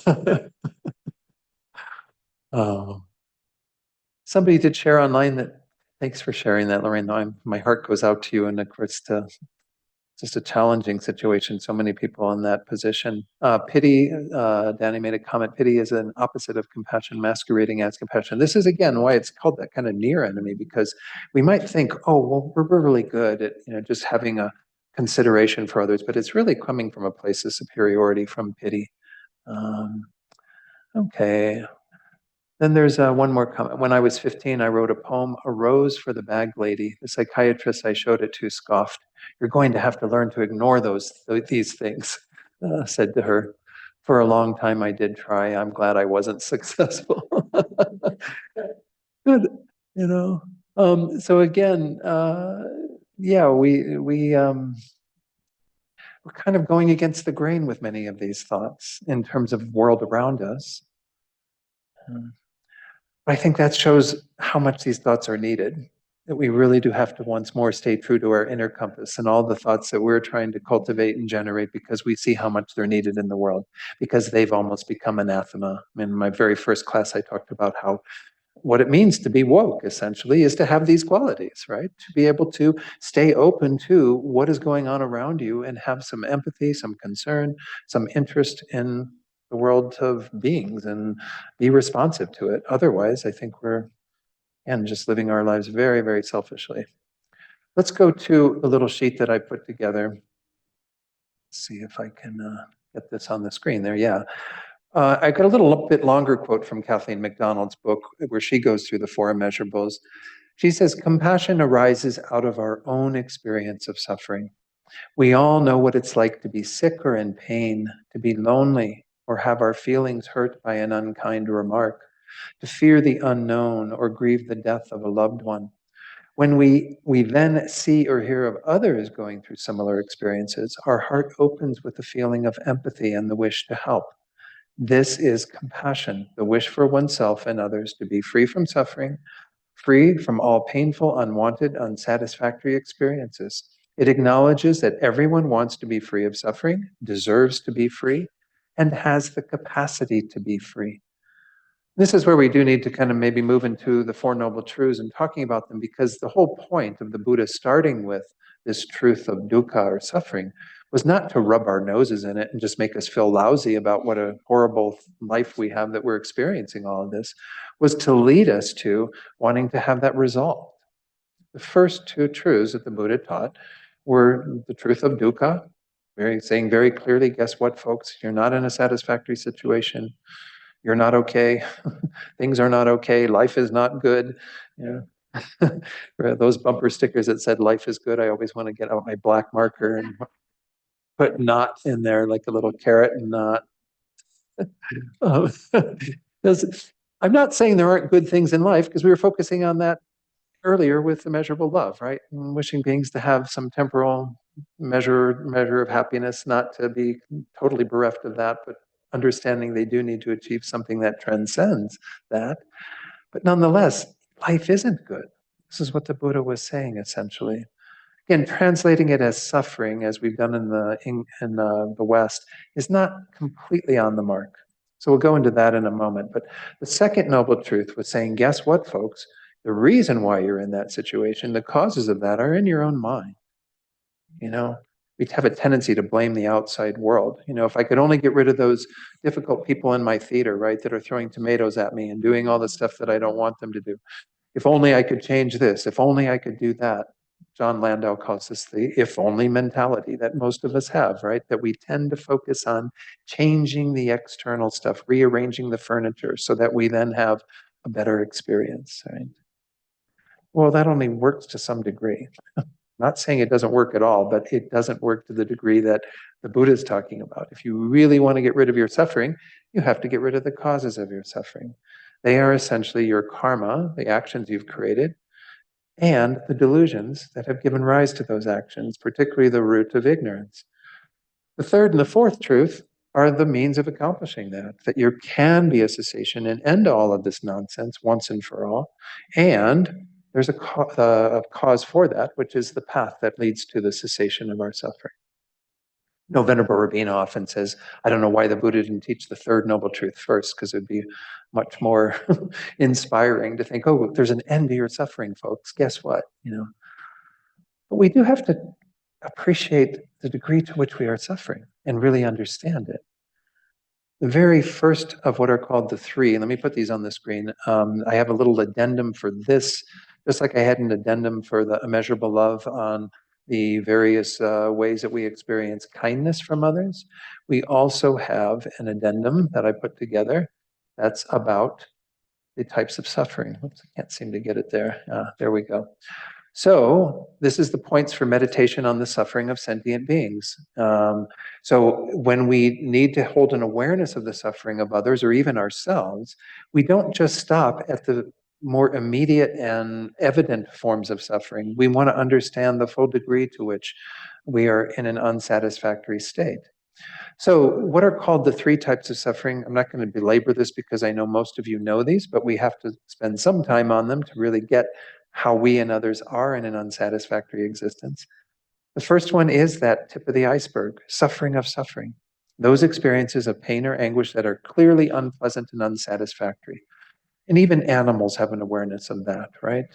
Oh. Somebody did share online that, thanks for sharing that, Lorraine. My heart goes out to you, and of course, just a challenging situation. So many people in that position. Pity, Danny made a comment, pity is an opposite of compassion, masquerading as compassion. This is, again, why it's called that kind of near enemy, because we might think, oh, well, we're really good at, you know, just having a consideration for others, but it's really coming from a place of superiority, from pity. Okay. Then there's one more comment. When I was 15, I wrote a poem, A Rose for the Bag Lady. The psychiatrist I showed it to scoffed. You're going to have to learn to ignore these things, said to her. For a long time, I did try. I'm glad I wasn't successful. Good, you know. So again, yeah, we're kind of going against the grain with many of these thoughts in terms of world around us. I think that shows how much these thoughts are needed, that we really do have to once more stay true to our inner compass and all the thoughts that we're trying to cultivate and generate, because we see how much they're needed in the world, because they've almost become anathema. In my very first class, I talked about how what it means to be woke, essentially, is to have these qualities, right? To be able to stay open to what is going on around you and have some empathy, some concern, some interest in the world of beings and be responsive to it. Otherwise, I think we're, again, just living our lives very, very selfishly. Let's go to a little sheet that I put together. Let's see if I can get this on the screen there. Yeah. I got a little bit longer quote from Kathleen MacDonald's book where she goes through the Four Immeasurables. She says, compassion arises out of our own experience of suffering. We all know what it's like to be sick or in pain, to be lonely or have our feelings hurt by an unkind remark, to fear the unknown or grieve the death of a loved one. When we then see or hear of others going through similar experiences, our heart opens with a feeling of empathy and the wish to help. This is compassion, the wish for oneself and others to be free from suffering, free from all painful, unwanted, unsatisfactory experiences. It acknowledges that everyone wants to be free of suffering, deserves to be free, and has the capacity to be free. This is where we do need to kind of maybe move into the Four Noble Truths and talking about them, because the whole point of the Buddha starting with this truth of dukkha or suffering was not to rub our noses in it and just make us feel lousy about what a horrible life we have that we're experiencing all of this, was to lead us to wanting to have that resolved. The first two truths that the Buddha taught were the truth of dukkha, saying very clearly, guess what, folks, you're not in a satisfactory situation. You're not okay. Things are not okay. Life is not good. You know, those bumper stickers that said "life is good." I always want to get out my black marker and put "not" in there, like a little carrot and "not." Because I'm not saying there aren't good things in life, because we were focusing on that earlier with immeasurable love, right? And wishing beings to have some temporal measure of happiness, not to be totally bereft of that, but understanding they do need to achieve something that transcends that. But nonetheless, life isn't good. This is what the Buddha was saying, essentially. Again, translating it as suffering, as we've done in the West, is not completely on the mark. So we'll go into that in a moment. But the second noble truth was saying, guess what, folks? The reason why you're in that situation, the causes of that, are in your own mind. You know, we have a tendency to blame the outside world. You know, if I could only get rid of those difficult people in my theater, right, that are throwing tomatoes at me and doing all the stuff that I don't want them to do. If only I could change this. If only I could do that. John Landau calls this the if only mentality that most of us have, right? That we tend to focus on changing the external stuff, rearranging the furniture so that we then have a better experience, right? Well, that only works to some degree. Not saying it doesn't work at all, but it doesn't work to the degree that the Buddha is talking about. If you really want to get rid of your suffering, you have to get rid of the causes of your suffering. They are essentially your karma, the actions you've created, and the delusions that have given rise to those actions, particularly the root of ignorance. The third and the fourth truth are the means of accomplishing that there can be a cessation and end all of this nonsense once and for all. And there's a cause for that, which is the path that leads to the cessation of our suffering. No, Venerable Rabina often says, I don't know why the Buddha didn't teach the third noble truth first, because it'd be much more inspiring to think, oh, there's an end to your suffering, folks. Guess what? You know, but we do have to appreciate the degree to which we are suffering and really understand it. The very first of what are called the three, and let me put these on the screen. I have a little addendum for this, just like I had an addendum for the immeasurable love on the various ways that we experience kindness from others. We also have an addendum that I put together that's about the types of suffering. Oops, I can't seem to get it there. There we go. So this is the points for meditation on the suffering of sentient beings. So when we need to hold an awareness of the suffering of others or even ourselves, we don't just stop at the more immediate and evident forms of suffering. We want to understand the full degree to which we are in an unsatisfactory state. So what are called the three types of suffering? I'm not going to belabor this because I know most of you know these, but we have to spend some time on them to really get how we and others are in an unsatisfactory existence. The first one is that tip of the iceberg, suffering of suffering. Those experiences of pain or anguish that are clearly unpleasant and unsatisfactory. And even animals have an awareness of that, right?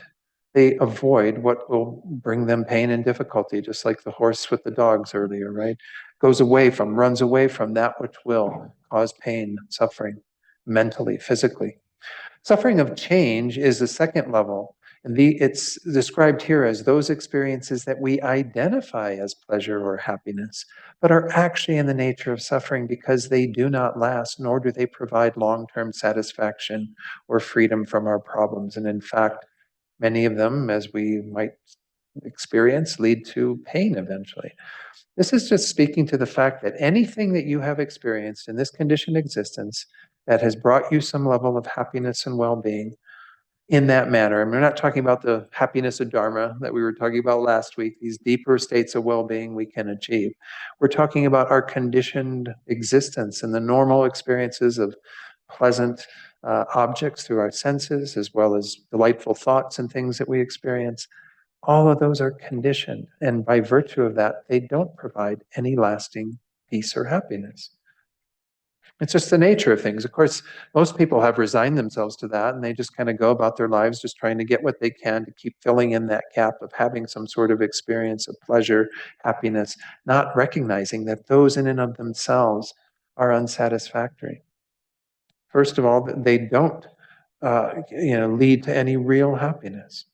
They avoid what will bring them pain and difficulty, just like the horse with the dogs earlier, right? Runs away from that which will cause pain, suffering, mentally, physically. Suffering of change is the second level. And it's described here as those experiences that we identify as pleasure or happiness, but are actually in the nature of suffering because they do not last, nor do they provide long-term satisfaction or freedom from our problems. And in fact, many of them, as we might experience, lead to pain eventually. This is just speaking to the fact that anything that you have experienced in this conditioned existence that has brought you some level of happiness and well-being in that manner. And we're not talking about the happiness of Dharma that we were talking about last week, these deeper states of well-being we can achieve. We're talking about our conditioned existence and the normal experiences of pleasant objects through our senses, as well as delightful thoughts and things that we experience. All of those are conditioned. And by virtue of that, they don't provide any lasting peace or happiness. It's just the nature of things. Of course, most people have resigned themselves to that, and they just kind of go about their lives just trying to get what they can to keep filling in that gap of having some sort of experience of pleasure, happiness, not recognizing that those in and of themselves are unsatisfactory. First of all, they don't lead to any real happiness.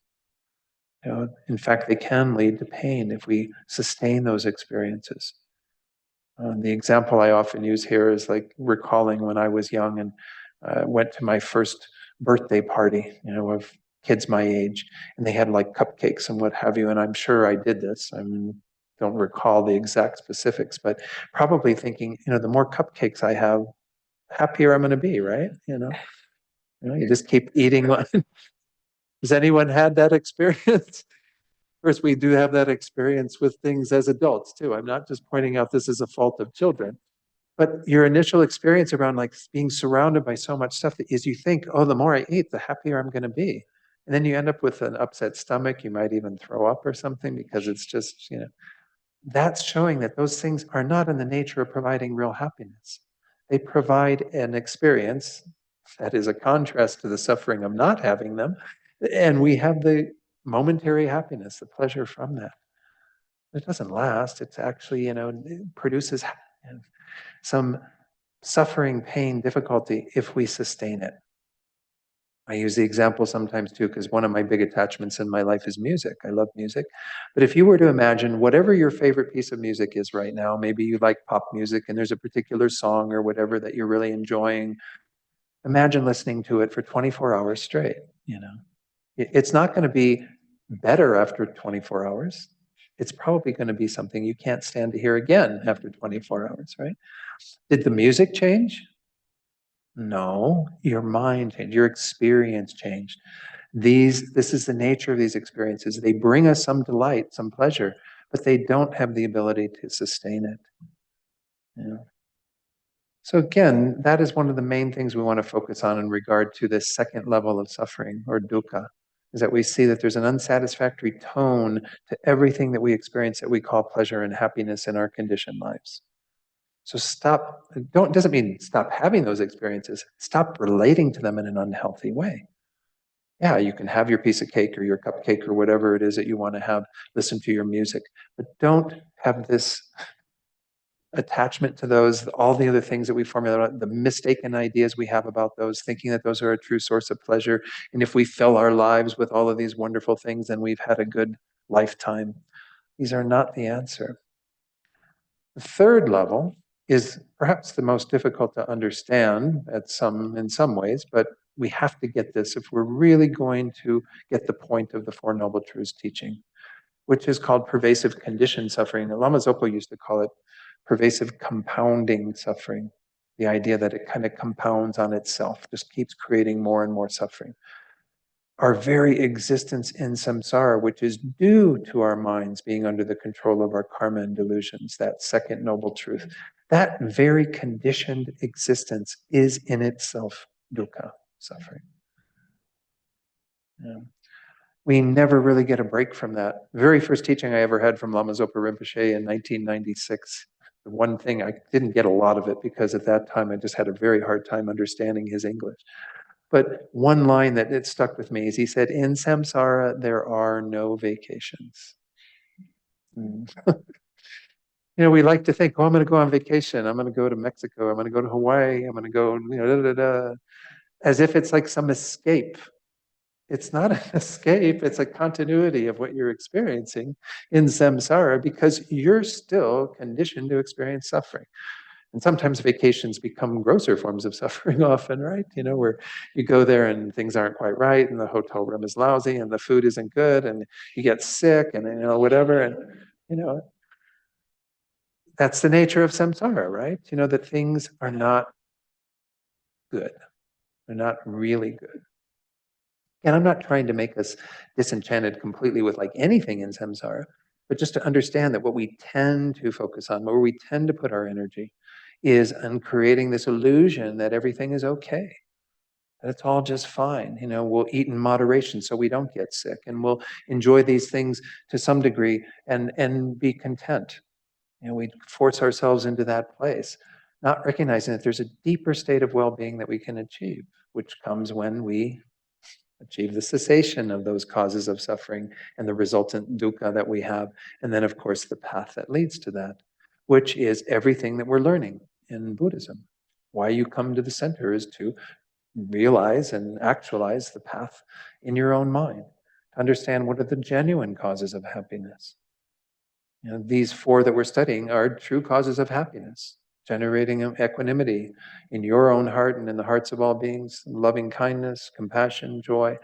In fact, they can lead to pain if we sustain those experiences. The example I often use here is like recalling when I was young and went to my first birthday party, of kids my age, and they had like cupcakes and what have you. And I'm sure I did this. I mean, don't recall the exact specifics, but probably thinking, the more cupcakes I have, happier I'm going to be, right? You just keep eating one. Has anyone had that experience? Of course, we do have that experience with things as adults too. I'm not just pointing out this is a fault of children, but your initial experience around like being surrounded by so much stuff is you think, oh, the more I eat, the happier I'm going to be. And then you end up with an upset stomach. You might even throw up or something because it's just, that's showing that those things are not in the nature of providing real happiness. They provide an experience that is a contrast to the suffering of not having them. And we have the momentary happiness, the pleasure from that. It doesn't last. It's actually, it produces some suffering, pain, difficulty if we sustain it. I use the example sometimes too, because one of my big attachments in my life is music. I love music. But if you were to imagine whatever your favorite piece of music is right now, maybe you like pop music and there's a particular song or whatever that you're really enjoying, imagine listening to it for 24 hours straight. It's not going to be better after 24 hours. It's probably going to be something you can't stand to hear again after 24 hours, right? Did the music change? No, your mind changed, your experience changed. This is the nature of these experiences. They bring us some delight, some pleasure, but they don't have the ability to sustain it. So again, that is one of the main things we want to focus on in regard to this second level of suffering, or dukkha, is that we see that there's an unsatisfactory tone to everything that we experience that we call pleasure and happiness in our conditioned lives. So doesn't mean stop having those experiences. Stop relating to them in an unhealthy way. Yeah, you can have your piece of cake or your cupcake or whatever it is that you want to have, listen to your music, but don't have this attachment to those, all the other things that we formulate, the mistaken ideas we have about those, thinking that those are a true source of pleasure. And if we fill our lives with all of these wonderful things, then we've had a good lifetime. These are not the answer. The third level is perhaps the most difficult to understand in some ways, but we have to get this if we're really going to get the point of the Four Noble Truths teaching, which is called pervasive conditioned suffering. Lama Zopo used to call it pervasive compounding suffering, the idea that it kind of compounds on itself, just keeps creating more and more suffering. Our very existence in samsara, which is due to our minds being under the control of our karma and delusions, that second noble truth, that very conditioned existence is in itself dukkha, suffering. Yeah. We never really get a break from that. The very first teaching I ever had from Lama Zopa Rinpoche in 1996, the one thing, I didn't get a lot of it because at that time I just had a very hard time understanding his English. But one line that it stuck with me is he said, in samsara, there are no vacations. We like to think, oh, I'm going to go on vacation. I'm going to go to Mexico. I'm going to go to Hawaii. I'm going to go, as if it's like some escape. It's not an escape. It's a continuity of what you're experiencing in samsara because you're still conditioned to experience suffering. And sometimes vacations become grosser forms of suffering often, right? Where you go there and things aren't quite right and the hotel room is lousy and the food isn't good and you get sick and whatever. And, that's the nature of samsara, right? That things are not good. They're not really good. And I'm not trying to make us disenchanted completely with like anything in samsara, but just to understand that what we tend to focus on, where we tend to put our energy, is on creating this illusion that everything is okay, that it's all just fine. We'll eat in moderation so we don't get sick, and we'll enjoy these things to some degree and be content. We force ourselves into that place, not recognizing that there's a deeper state of well-being that we can achieve, which comes when we achieve the cessation of those causes of suffering and the resultant dukkha that we have. And then, of course, the path that leads to that, which is everything that we're learning in Buddhism. Why you come to the center is to realize and actualize the path in your own mind, to understand what are the genuine causes of happiness. These four that we're studying are true causes of happiness, generating equanimity in your own heart and in the hearts of all beings, loving kindness, compassion, joy.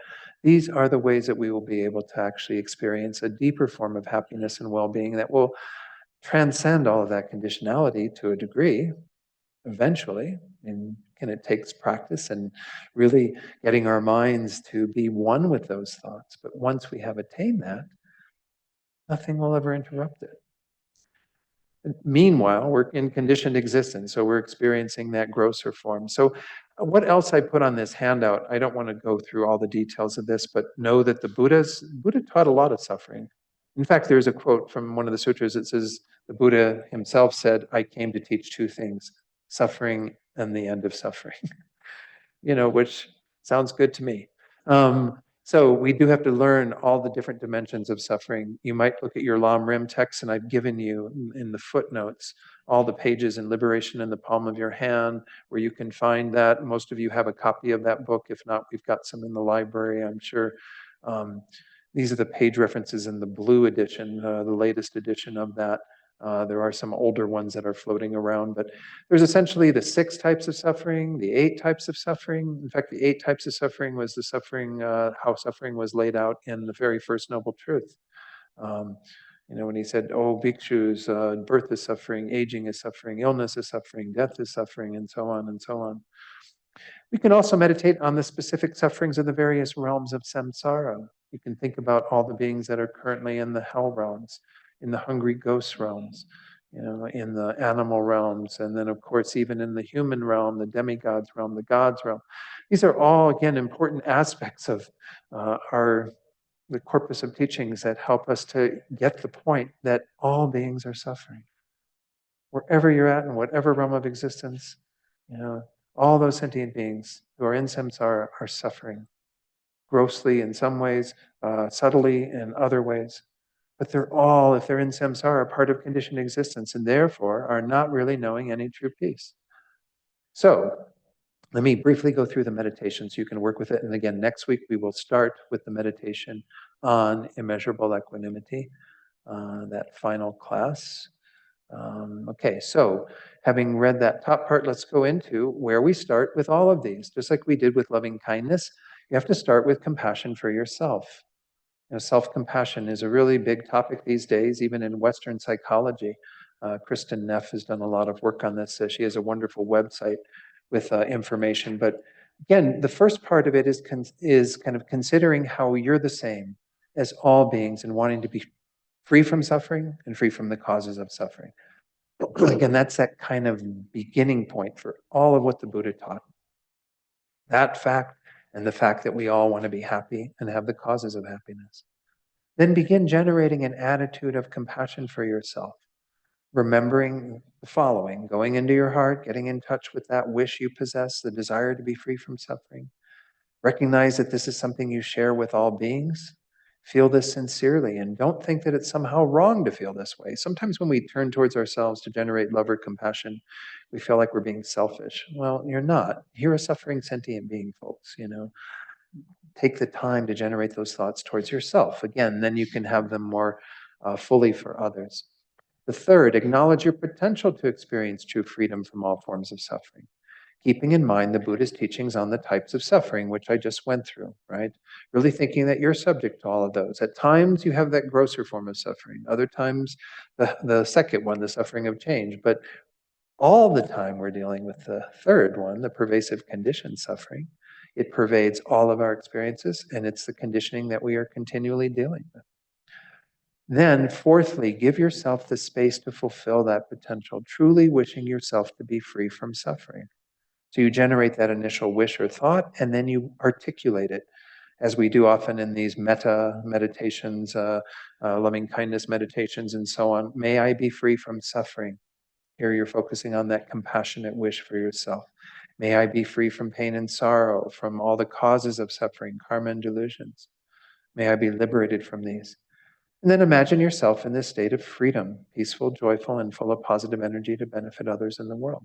These are the ways that we will be able to actually experience a deeper form of happiness and well-being that will transcend all of that conditionality to a degree, eventually. And it takes practice and really getting our minds to be one with those thoughts. But once we have attained that, nothing will ever interrupt it. Meanwhile, we're in conditioned existence, so we're experiencing that grosser form. So what else I put on this handout, I don't want to go through all the details of this, but know that the Buddha taught a lot of suffering. In fact, there's a quote from one of the sutras that says, the Buddha himself said, I came to teach two things, suffering and the end of suffering. Which sounds good to me. So we do have to learn all the different dimensions of suffering. You might look at your Lam Rim text, and I've given you in the footnotes all the pages in Liberation in the Palm of Your Hand, where you can find that. Most of you have a copy of that book. If not, we've got some in the library, I'm sure. These are the page references in the blue edition, the latest edition of that. There are some older ones that are floating around, but there's essentially the 6 types of suffering, the 8 types of suffering. In fact, the 8 types of suffering was the suffering, how suffering was laid out in the very first Noble Truth. When he said, oh, bhikshus, birth is suffering, aging is suffering, illness is suffering, death is suffering, and so on and so on. We can also meditate on the specific sufferings of the various realms of samsara. You can think about all the beings that are currently in the hell realms, in the hungry ghost realms, in the animal realms, and then, of course, even in the human realm, the demigods realm, the gods realm. These are all, again, important aspects of the corpus of teachings that help us to get the point that all beings are suffering. Wherever you're at, in whatever realm of existence, all those sentient beings who are in samsara are suffering grossly in some ways, subtly in other ways. But they're all, if they're in samsara, part of conditioned existence, and therefore are not really knowing any true peace. So let me briefly go through the meditation so you can work with it. And again, next week we will start with the meditation on immeasurable equanimity, that final class. Okay, so having read that top part, let's go into where we start with all of these. Just like we did with loving kindness, you have to start with compassion for yourself. Self-compassion is a really big topic these days, even in Western psychology. Kristen Neff has done a lot of work on this. She has a wonderful website with information. But again, the first part of it is kind of considering how you're the same as all beings and wanting to be free from suffering and free from the causes of suffering. Again, that's that kind of beginning point for all of what the Buddha taught. That fact and the fact that we all want to be happy and have the causes of happiness. Then begin generating an attitude of compassion for yourself, remembering the following, going into your heart, getting in touch with that wish you possess, the desire to be free from suffering. Recognize that this is something you share with all beings. Feel this sincerely and don't think that it's somehow wrong to feel this way. Sometimes when we turn towards ourselves to generate love or compassion, we feel like we're being selfish. Well, you're not. You're a suffering sentient being, folks, Take the time to generate those thoughts towards yourself. Again, then you can have them more fully for others. The third, acknowledge your potential to experience true freedom from all forms of suffering, keeping in mind the Buddha's teachings on the types of suffering, which I just went through, right? Really thinking that you're subject to all of those. At times, you have that grosser form of suffering. Other times, the second one, the suffering of change. But all the time, we're dealing with the third one, the pervasive conditioned suffering. It pervades all of our experiences, and it's the conditioning that we are continually dealing with. Then, fourthly, give yourself the space to fulfill that potential, truly wishing yourself to be free from suffering. So you generate that initial wish or thought, and then you articulate it, as we do often in these metta meditations, loving kindness meditations, and so on. May I be free from suffering. Here you're focusing on that compassionate wish for yourself. May I be free from pain and sorrow, from all the causes of suffering, karma and delusions. May I be liberated from these. And then imagine yourself in this state of freedom, peaceful, joyful, and full of positive energy to benefit others in the world.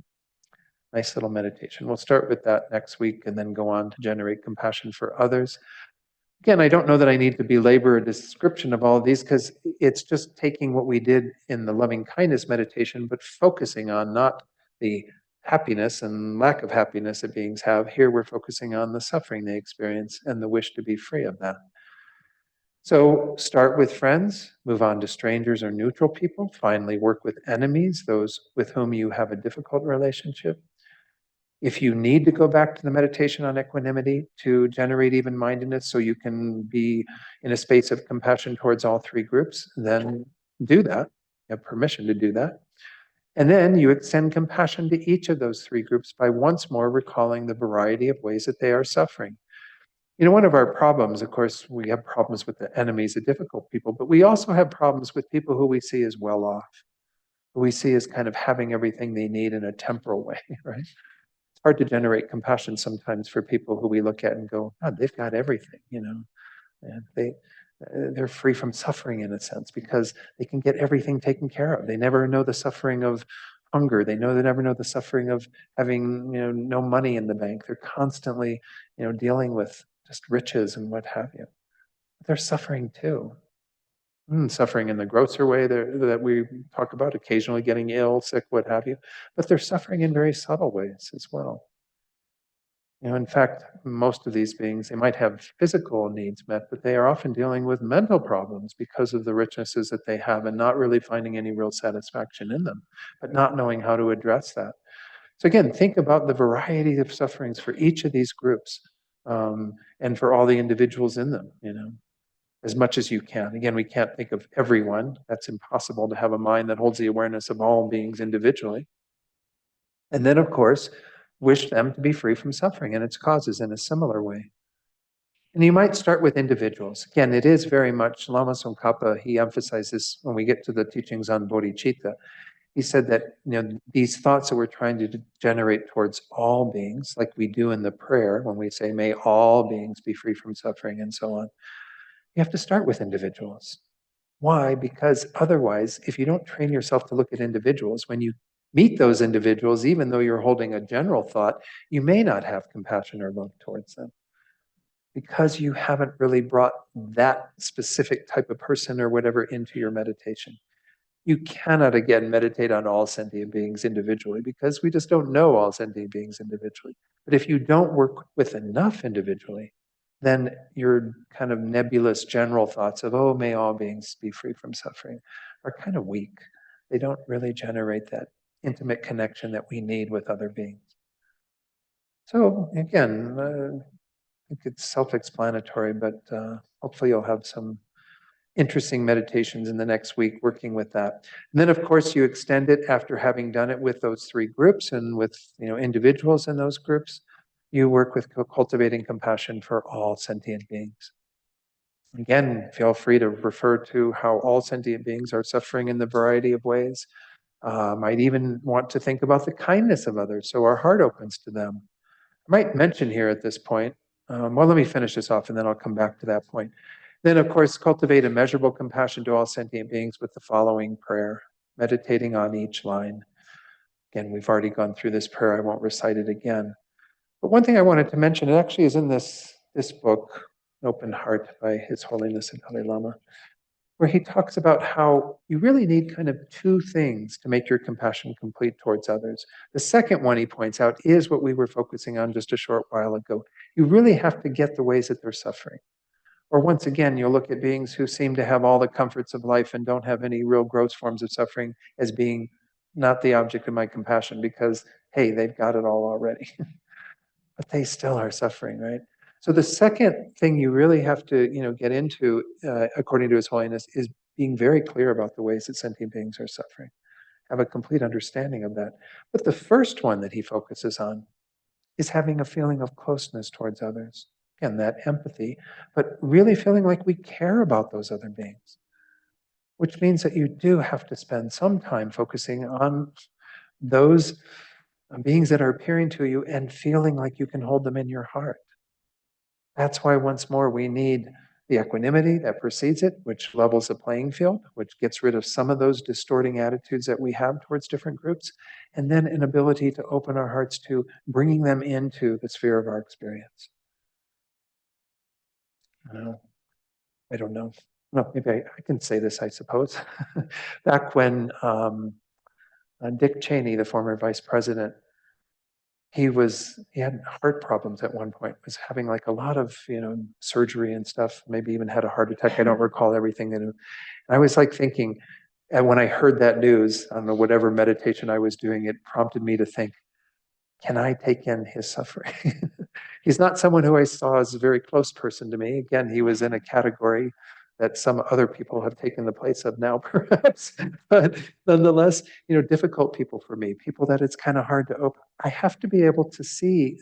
Nice little meditation. We'll start with that next week and then go on to generate compassion for others. Again, I don't know that I need to belabor a description of all of these because it's just taking what we did in the loving kindness meditation, but focusing on not the happiness and lack of happiness that beings have. Here we're focusing on the suffering they experience and the wish to be free of that. So start with friends, move on to strangers or neutral people, finally work with enemies, those with whom you have a difficult relationship. If you need to go back to the meditation on equanimity to generate even-mindedness so you can be in a space of compassion towards all three groups, then do that. You have permission to do that. And then you extend compassion to each of those three groups by once more recalling the variety of ways that they are suffering. You know, one of our problems, of course, we have problems with the enemies, the difficult people, but we also have problems with people who we see as well off, who we see as kind of having everything they need in a temporal way, right? It's hard to generate compassion sometimes for people who we look at and go, God, they've got everything, you know, and they're free from suffering in a sense because they can get everything taken care of. They never know the suffering of hunger. They never know the suffering of having, you know, no money in the bank. They're constantly, you know, dealing with just riches and what have you. But they're suffering too. Suffering in the grosser way that we talk about, occasionally getting ill, sick, what have you. But they're suffering in very subtle ways as well. You know, in fact, most of these beings, they might have physical needs met, but they are often dealing with mental problems because of the richnesses that they have and not really finding any real satisfaction in them, but not knowing how to address that. So again, think about the variety of sufferings for each of these groups and for all the individuals in them, you know, as much as you can. Again, we can't think of everyone. That's impossible to have a mind that holds the awareness of all beings individually. And then, of course, wish them to be free from suffering and its causes in a similar way. And you might start with individuals. Again, it is very much, Lama Tsongkhapa, he emphasized this when we get to the teachings on bodhicitta. He said that, you know, these thoughts that we're trying to generate towards all beings, like we do in the prayer when we say, may all beings be free from suffering and so on, you have to start with individuals. Why? Because otherwise, if you don't train yourself to look at individuals, when you meet those individuals, even though you're holding a general thought, you may not have compassion or love towards them because you haven't really brought that specific type of person or whatever into your meditation. You cannot, again, meditate on all sentient beings individually because we just don't know all sentient beings individually. But if you don't work with enough individually, then your kind of nebulous general thoughts of, oh, may all beings be free from suffering, are kind of weak. They don't really generate that intimate connection that we need with other beings. So again, I think it's self-explanatory, but hopefully you'll have some interesting meditations in the next week working with that. And then, of course, you extend it after having done it with those three groups and with, you know, individuals in those groups. You work with cultivating compassion for all sentient beings. Again, feel free to refer to how all sentient beings are suffering in the variety of ways. Might even want to think about the kindness of others, so our heart opens to them. I might mention here at this point, well, let me finish this off and then I'll come back to that point. Then, of course, cultivate immeasurable compassion to all sentient beings with the following prayer, meditating on each line. Again, we've already gone through this prayer. I won't recite it again. But one thing I wanted to mention, it actually is in this book, An Open Heart by His Holiness the Dalai Lama, where he talks about how you really need kind of two things to make your compassion complete towards others. The second one he points out is what we were focusing on just a short while ago. You really have to get the ways that they're suffering. Or once again, you'll look at beings who seem to have all the comforts of life and don't have any real gross forms of suffering as being not the object of my compassion because, hey, they've got it all already. but they still are suffering, right? So the second thing you really have to, get into, according to His Holiness, is being very clear about the ways that sentient beings are suffering. Have a complete understanding of that. But the first one that he focuses on is having a feeling of closeness towards others. Again, that empathy, but really feeling like we care about those other beings, which means that you do have to spend some time focusing on those beings that are appearing to you and feeling like you can hold them in your heart. That's why, once more, we need the equanimity that precedes it, which levels the playing field, which gets rid of some of those distorting attitudes that we have towards different groups, and then an ability to open our hearts to bringing them into the sphere of our experience. I don't know. Well, maybe I can say this, I suppose. Back when Dick Cheney, the former vice president, he had heart problems at one point, was having like a lot of, surgery and stuff, maybe even had a heart attack. I don't recall everything. And I was like thinking, and when I heard that news, I don't know, whatever meditation I was doing, it prompted me to think, can I take in his suffering? He's not someone who I saw as a very close person to me. Again, he was in a category that some other people have taken the place of now, perhaps. But nonetheless, difficult people for me, people that it's kind of hard to open. I have to be able to see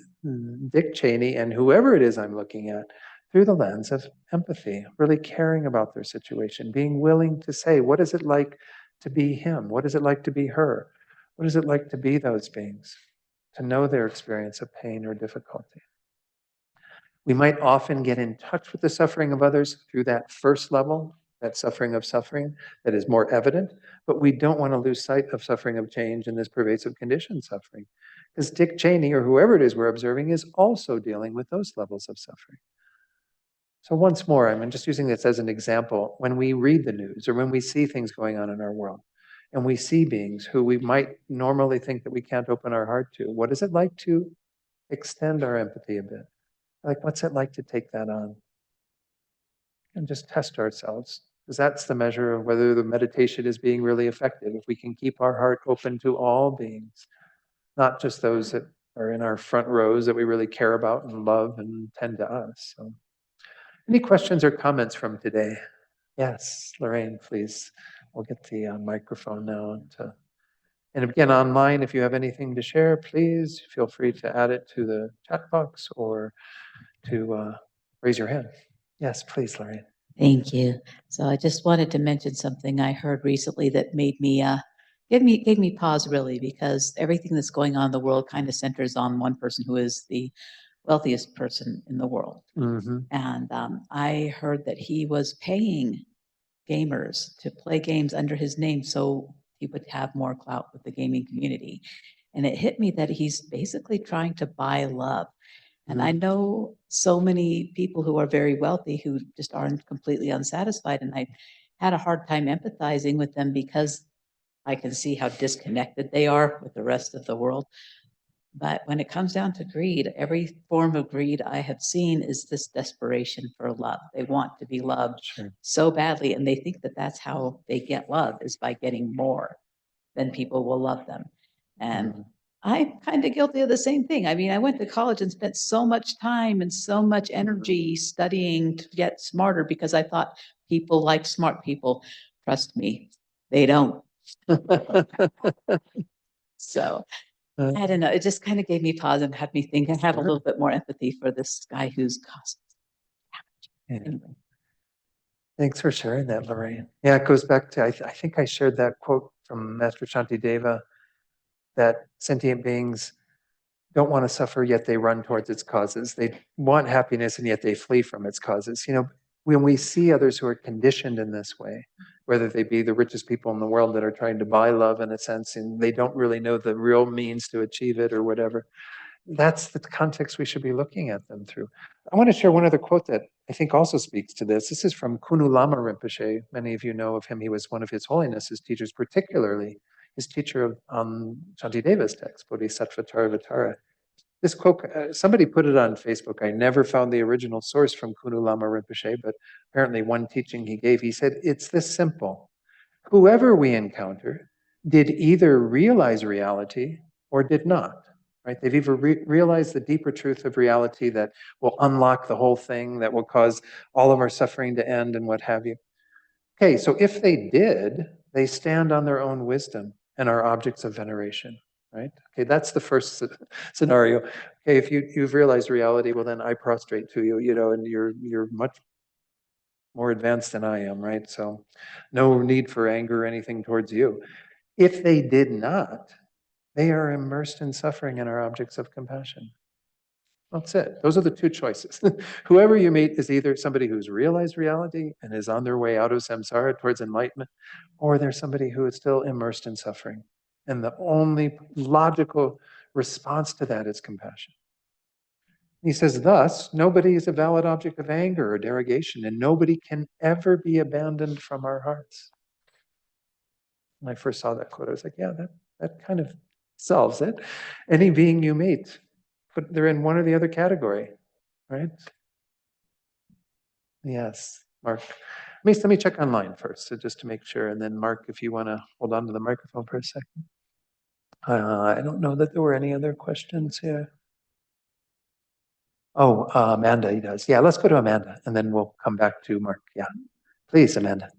Dick Cheney and whoever it is I'm looking at through the lens of empathy, really caring about their situation, being willing to say, what is it like to be him? What is it like to be her? What is it like to be those beings? To know their experience of pain or difficulty. We might often get in touch with the suffering of others through that first level, that suffering of suffering that is more evident, but we don't want to lose sight of suffering of change and this pervasive condition suffering. Because Dick Cheney, or whoever it is we're observing, is also dealing with those levels of suffering. So once more, I'm just using this as an example. When we read the news or when we see things going on in our world, and we see beings who we might normally think that we can't open our heart to, what is it like to extend our empathy a bit? Like, what's it like to take that on? And just test ourselves, because that's the measure of whether the meditation is being really effective. If we can keep our heart open to all beings, not just those that are in our front rows that we really care about and love and tend to us. So, any questions or comments from today? Yes, Lorraine, please. We'll get the microphone now. And again, online, if you have anything to share, please feel free to add it to the chat box or to raise your hand. Yes, please, Lorraine. Thank you. So I just wanted to mention something I heard recently that made me gave me pause, really, because everything that's going on in the world kind of centers on one person who is the wealthiest person in the world. Mm-hmm. And I heard that he was paying gamers to play games under his name so he would have more clout with the gaming community. And it hit me that he's basically trying to buy love. And I know so many people who are very wealthy who just aren't completely unsatisfied. And I had a hard time empathizing with them because I can see how disconnected they are with the rest of the world. But when it comes down to greed, every form of greed I have seen is this desperation for love. They want to be loved so badly, and they think that that's how they get love, is by getting more, then people will love them. And I'm kind of guilty of the same thing. I mean, I went to college and spent so much time and so much energy studying to get smarter because I thought people like smart people. Trust me, they don't. So I don't know. It just kind of gave me pause and had me think and have a little bit more empathy for this guy who's caused damage. Anyway. Thanks for sharing that, Lorraine. Yeah, it goes back to, I think I shared that quote from Master Shantideva, that sentient beings don't want to suffer, yet they run towards its causes. They want happiness, and yet they flee from its causes. When we see others who are conditioned in this way, whether they be the richest people in the world that are trying to buy love in a sense, and they don't really know the real means to achieve it or whatever, that's the context we should be looking at them through. I want to share one other quote that I think also speaks to this. This is from Kunu Lama Rinpoche. Many of you know of him. He was one of His Holiness's teachers, particularly his teacher of Shantideva's text, Bodhisattva Taravatara. This quote, somebody put it on Facebook. I never found the original source from Kunu Lama Rinpoche, but apparently one teaching he gave, he said, it's this simple. Whoever we encounter did either realize reality or did not. right? They've either realized the deeper truth of reality that will unlock the whole thing, that will cause all of our suffering to end and what have you. Okay, so if they did, they stand on their own wisdom and are objects of veneration, right? Okay, that's the first scenario. Okay, if you've realized reality, well then I prostrate to you, and you're much more advanced than I am, right? So no need for anger or anything towards you. If they did not, they are immersed in suffering and are objects of compassion. That's it. Those are the two choices. Whoever you meet is either somebody who's realized reality and is on their way out of samsara towards enlightenment, or there's somebody who is still immersed in suffering. And the only logical response to that is compassion. He says, thus, nobody is a valid object of anger or derogation, and nobody can ever be abandoned from our hearts. When I first saw that quote, I was like, yeah, that kind of solves it. Any being you meet, but they're in one or the other category, right? Yes, Mark. Let me check online first, so just to make sure. And then Mark, if you want to hold on to the microphone for a second. I don't know that there were any other questions here. Oh, Amanda, he does. Yeah, let's go to Amanda, and then we'll come back to Mark. Yeah, please, Amanda.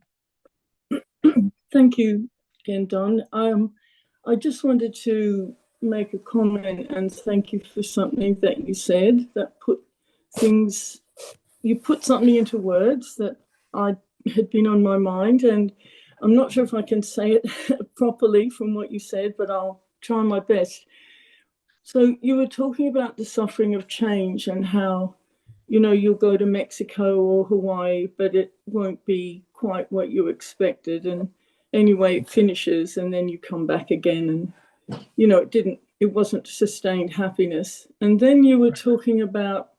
Thank you again, Don. I just wanted to make a comment and thank you for something that you said that you put something into words that I had been on my mind, and I'm not sure if I can say it properly from what you said, but I'll try my best. So you were talking about the suffering of change and how, you'll go to Mexico or Hawaii, but it won't be quite what you expected. And anyway, it finishes and then you come back again and, it wasn't sustained happiness. And then you were talking about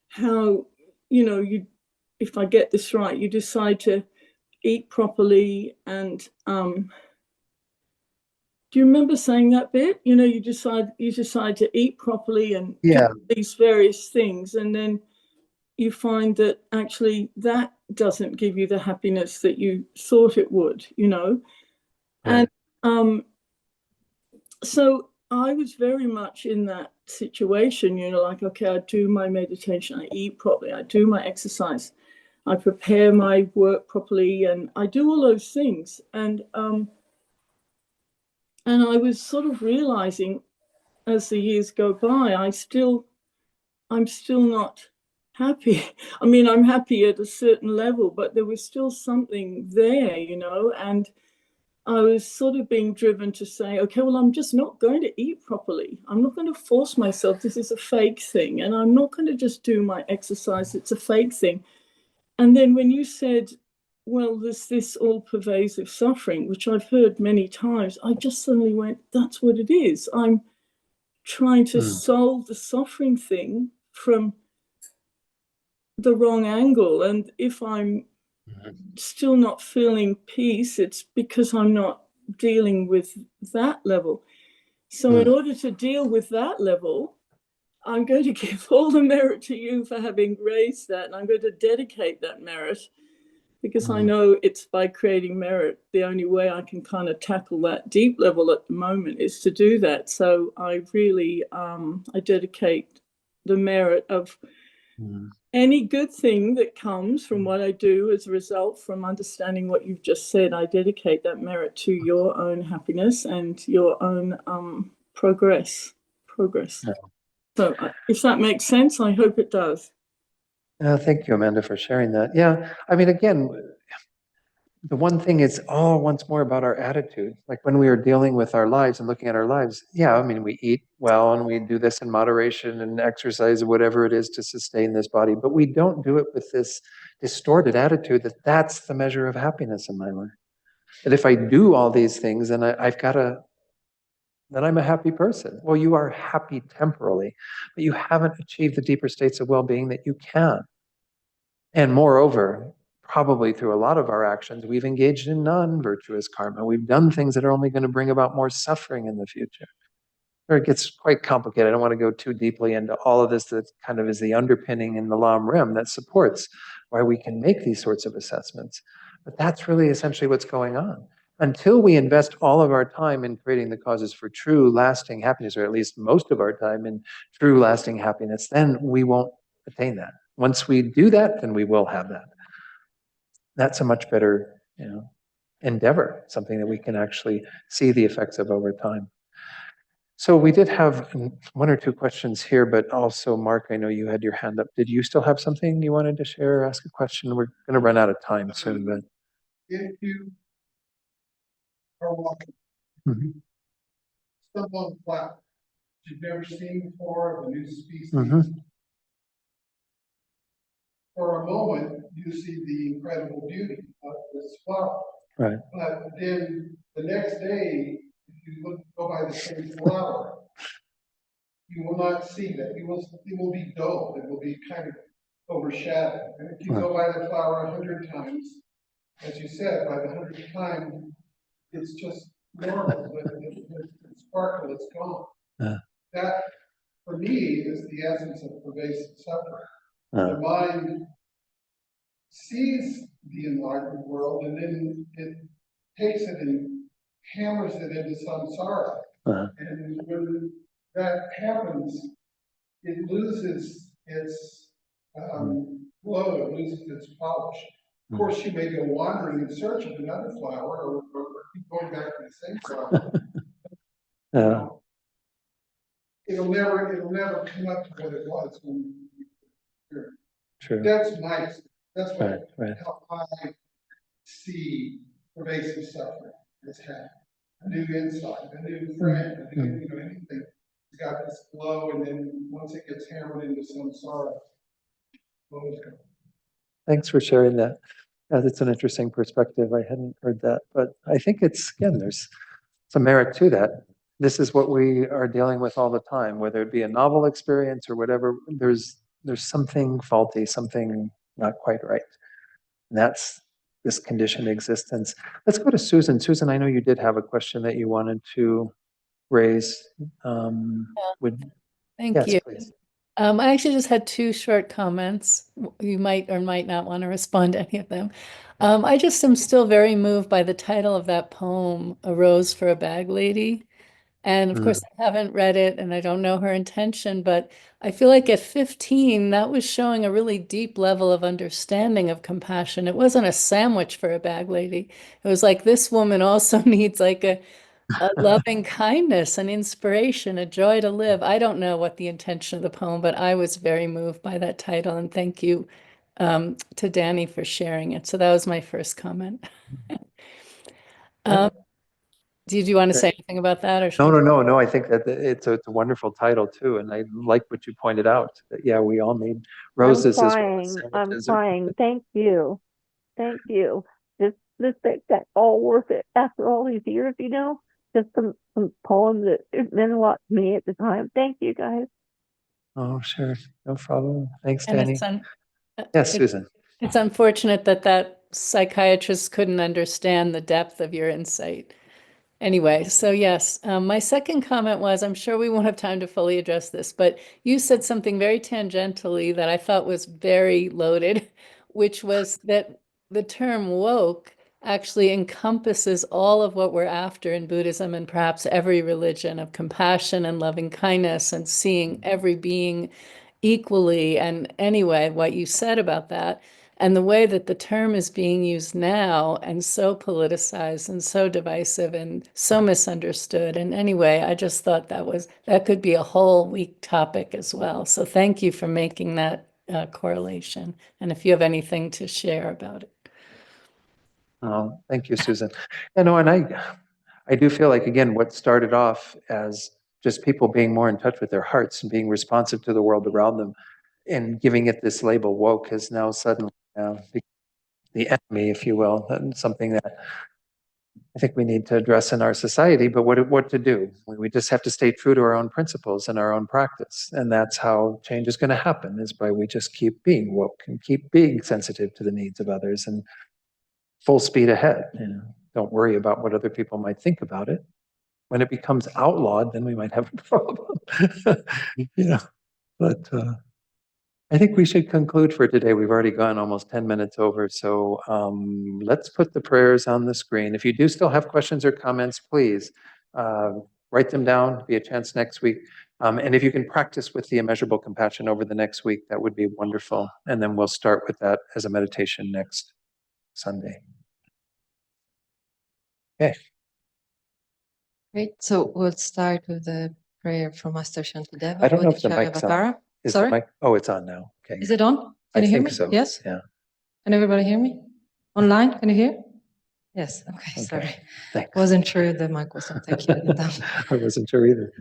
how, if I get this right, you decide to eat properly and, do you remember saying that bit? You decide to eat properly and do these various things, and then you find that actually that doesn't give you the happiness that you thought it would, Right. And so I was very much in that situation, like, okay, I do my meditation, I eat properly, I do my exercise, I prepare my work properly, and I do all those things. And I was sort of realizing as the years go by, I'm still not happy. I mean, I'm happy at a certain level, but there was still something there, and I was sort of being driven to say, okay, well, I'm just not going to eat properly. I'm not going to force myself. This is a fake thing. And I'm not going to just do my exercise. It's a fake thing. And then when you said, well, there's this all-pervasive suffering, which I've heard many times, I just suddenly went, that's what it is. I'm trying to solve the suffering thing from the wrong angle. And if I'm still not feeling peace, it's because I'm not dealing with that level. So in order to deal with that level, I'm going to give all the merit to you for having raised that. And I'm going to dedicate that merit, because I know it's by creating merit, the only way I can kind of tackle that deep level at the moment is to do that. So I really, I dedicate the merit of any good thing that comes from what I do as a result from understanding what you've just said. I dedicate that merit to your own happiness and your own progress. Yeah. So if that makes sense, I hope it does. Thank you, Amanda, for sharing that. Yeah, I mean, again, the one thing is once more about our attitude. Like when we are dealing with our lives and looking at our lives, yeah, I mean, we eat well and we do this in moderation and exercise, whatever it is to sustain this body, but we don't do it with this distorted attitude that that's the measure of happiness in my life. That if I do all these things, then then I'm a happy person. Well, you are happy temporally, but you haven't achieved the deeper states of well-being that you can. And moreover, probably through a lot of our actions, we've engaged in non-virtuous karma. We've done things that are only going to bring about more suffering in the future. Or it gets quite complicated. I don't want to go too deeply into all of this. That kind of is the underpinning in the Lam Rim that supports why we can make these sorts of assessments. But that's really essentially what's going on. until we invest all of our time in creating the causes for true lasting happiness, or at least most of our time in true lasting happiness, then we won't attain that. Once we do that, then we will have that. That's a much better, endeavor, something that we can actually see the effects of over time. So we did have one or two questions here, but also, Mark, I know you had your hand up. Did you still have something you wanted to share or ask a question? We're going to run out of time soon, but. If you are walking, stumble on a flower you've never seen before, of a new species. For a moment, you see the incredible beauty of this flower. Right. But then the next day, if you go by the same flower, you will not see that. It will be dull. It will be kind of overshadowed. And if you go by the flower 100 times, as you said, by the 100th time, it's just normal. The sparkle is gone. That, for me, is the essence of pervasive suffering. The mind sees the enlightened world, and then it takes it and hammers it into samsara. And when that happens, it loses its glow, it loses its polish. Of course, you may go wandering in search of another flower, or keep going back to the same flower. It'll never come up to what it was when you. True. That's how I see pervasive suffering as having a new insight, a new friend, a new, anything. It's got this glow, and then once it gets hammered into samsara, glow is gone. Thanks for sharing that. That's an interesting perspective. I hadn't heard that, but I think there's some merit to that. This is what we are dealing with all the time, whether it be a novel experience or whatever. There's something faulty, something not quite right. And that's this conditioned existence. Let's go to Susan. Susan, I know you did have a question that you wanted to raise. Thank you. Please. I actually just had two short comments. You might or might not want to respond to any of them. I just am still very moved by the title of that poem, A Rose for a Bag Lady. And of course, I haven't read it and I don't know her intention, but I feel like at 15, that was showing a really deep level of understanding of compassion. It wasn't a sandwich for a bag lady. It was like, this woman also needs like a loving kindness, an inspiration, a joy to live. I don't know what the intention of the poem, but I was very moved by that title. And thank you to Danny for sharing it. So that was my first comment. Did you want to say anything about that, or No. I think that it's a wonderful title too, and I like what you pointed out. That we all need roses as well as sandwiches. I'm crying. Thank you. This that's all worth it after all these years. Just some poems that meant a lot to me at the time. Thank you, guys. Oh, sure, no problem. Thanks, And Danny. Yes, Susan. It's unfortunate that psychiatrist couldn't understand the depth of your insight. Anyway, so yes, my second comment was, I'm sure we won't have time to fully address this, but you said something very tangentially that I thought was very loaded, which was that the term woke actually encompasses all of what we're after in Buddhism and perhaps every religion, of compassion and loving kindness and seeing every being equally. And anyway, what you said about that and the way that the term is being used now and so politicized and so divisive and so misunderstood. And anyway, I just thought that could be a whole week topic as well. So thank you for making that correlation. And if you have anything to share about it. Oh, thank you, Susan. And I do feel like, again, what started off as just people being more in touch with their hearts and being responsive to the world around them and giving it this label woke has now suddenly become the enemy, if you will, and something that I think we need to address in our society. But what to do? We just have to stay true to our own principles and our own practice. And that's how change is going to happen, is by we just keep being woke and keep being sensitive to the needs of others and full speed ahead. Don't worry about what other people might think about it. When it becomes outlawed, then we might have a problem. But I think we should conclude for today. We've already gone almost 10 minutes over. So let's put the prayers on the screen. If you do still have questions or comments, please write them down. Be a chance next week. And if you can practice with the immeasurable compassion over the next week, that would be wonderful. And then we'll start with that as a meditation next Sunday. Okay. Great. So we'll start with the prayer from Master Shantideva. I don't know if the mic's on. Bodhicharya. Is Sorry? the mic? Oh, it's on now. Okay. Is it on? Can you hear think me? so. Yes? Yeah. Can everybody hear me? Online? Can you hear? Yes. Okay. Sorry. Thanks. Wasn't sure the mic was on. Thank you. I wasn't sure either.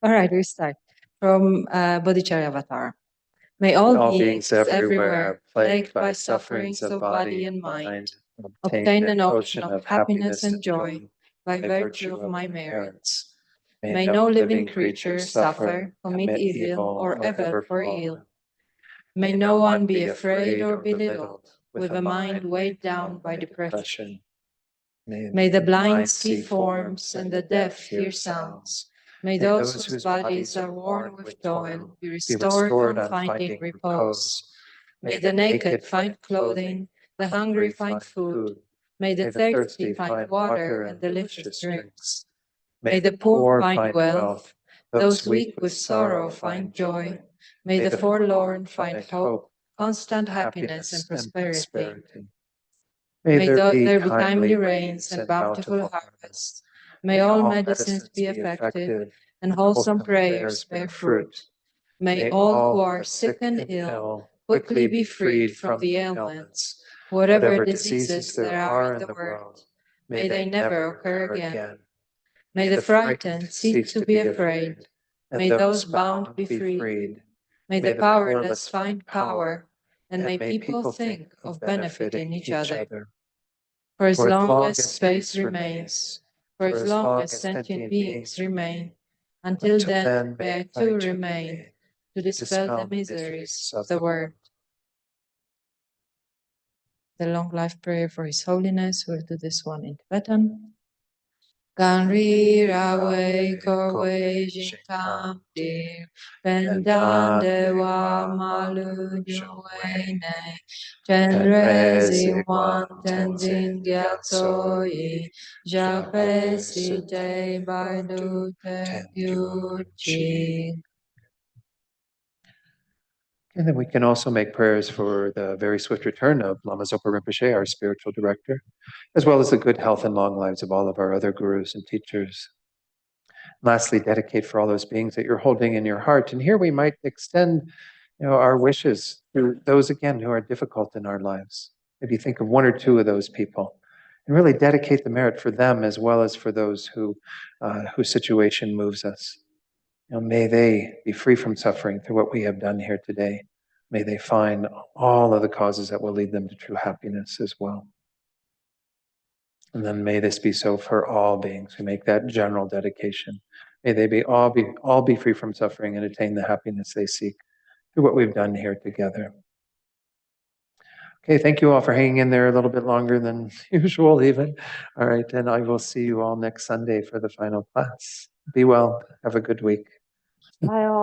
All right. We start from Bodhicharya Avatar. May all beings everywhere plagued by sufferings of body and mind obtain an ocean of happiness and joy by virtue of my merits. May no living creature suffer, commit evil, or ever fall ill. May no one be afraid or belittled with a mind weighed down by depression. May the blind see forms and the deaf hear sounds. May those whose bodies are worn with toil be restored on finding repose. May the naked find clothing, the hungry find food. May the thirsty find water and delicious drinks. May the poor find wealth, those weak with sorrow find joy. May the forlorn find hope, constant happiness and prosperity. May there be timely rains and bountiful harvests. May all medicines be effective and wholesome prayers bear fruit. May all who are sick and ill quickly be freed from the ailments. Whatever diseases there are in the world, may they never occur again. May the frightened cease to be afraid. May those bound be freed. May the powerless find power. And may people think of benefiting each other. For as long as space remains, for as long as sentient beings remain, until then may I too remain to dispel the miseries of the world. The long life prayer for His Holiness, we'll do this one in Tibetan. Ganri rawe korwe jinkam dir pendan dewa malu juwe ne tenre wan tenzin gyatsoyi jape si te baidu te yuchi. And then we can also make prayers for the very swift return of Lama Zopa Rinpoche, our spiritual director, as well as the good health and long lives of all of our other gurus and teachers. Lastly, dedicate for all those beings that you're holding in your heart. And here we might extend our wishes to those, again, who are difficult in our lives. Maybe think of one or two of those people and really dedicate the merit for them as well as for those whose situation moves us. May they be free from suffering through what we have done here today. May they find all of the causes that will lead them to true happiness as well. And then may this be so for all beings who make that general dedication. May they all be free from suffering and attain the happiness they seek through what we've done here together. Okay, thank you all for hanging in there a little bit longer than usual even. All right, and I will see you all next Sunday for the final class. Be well. Have a good week. Bye all.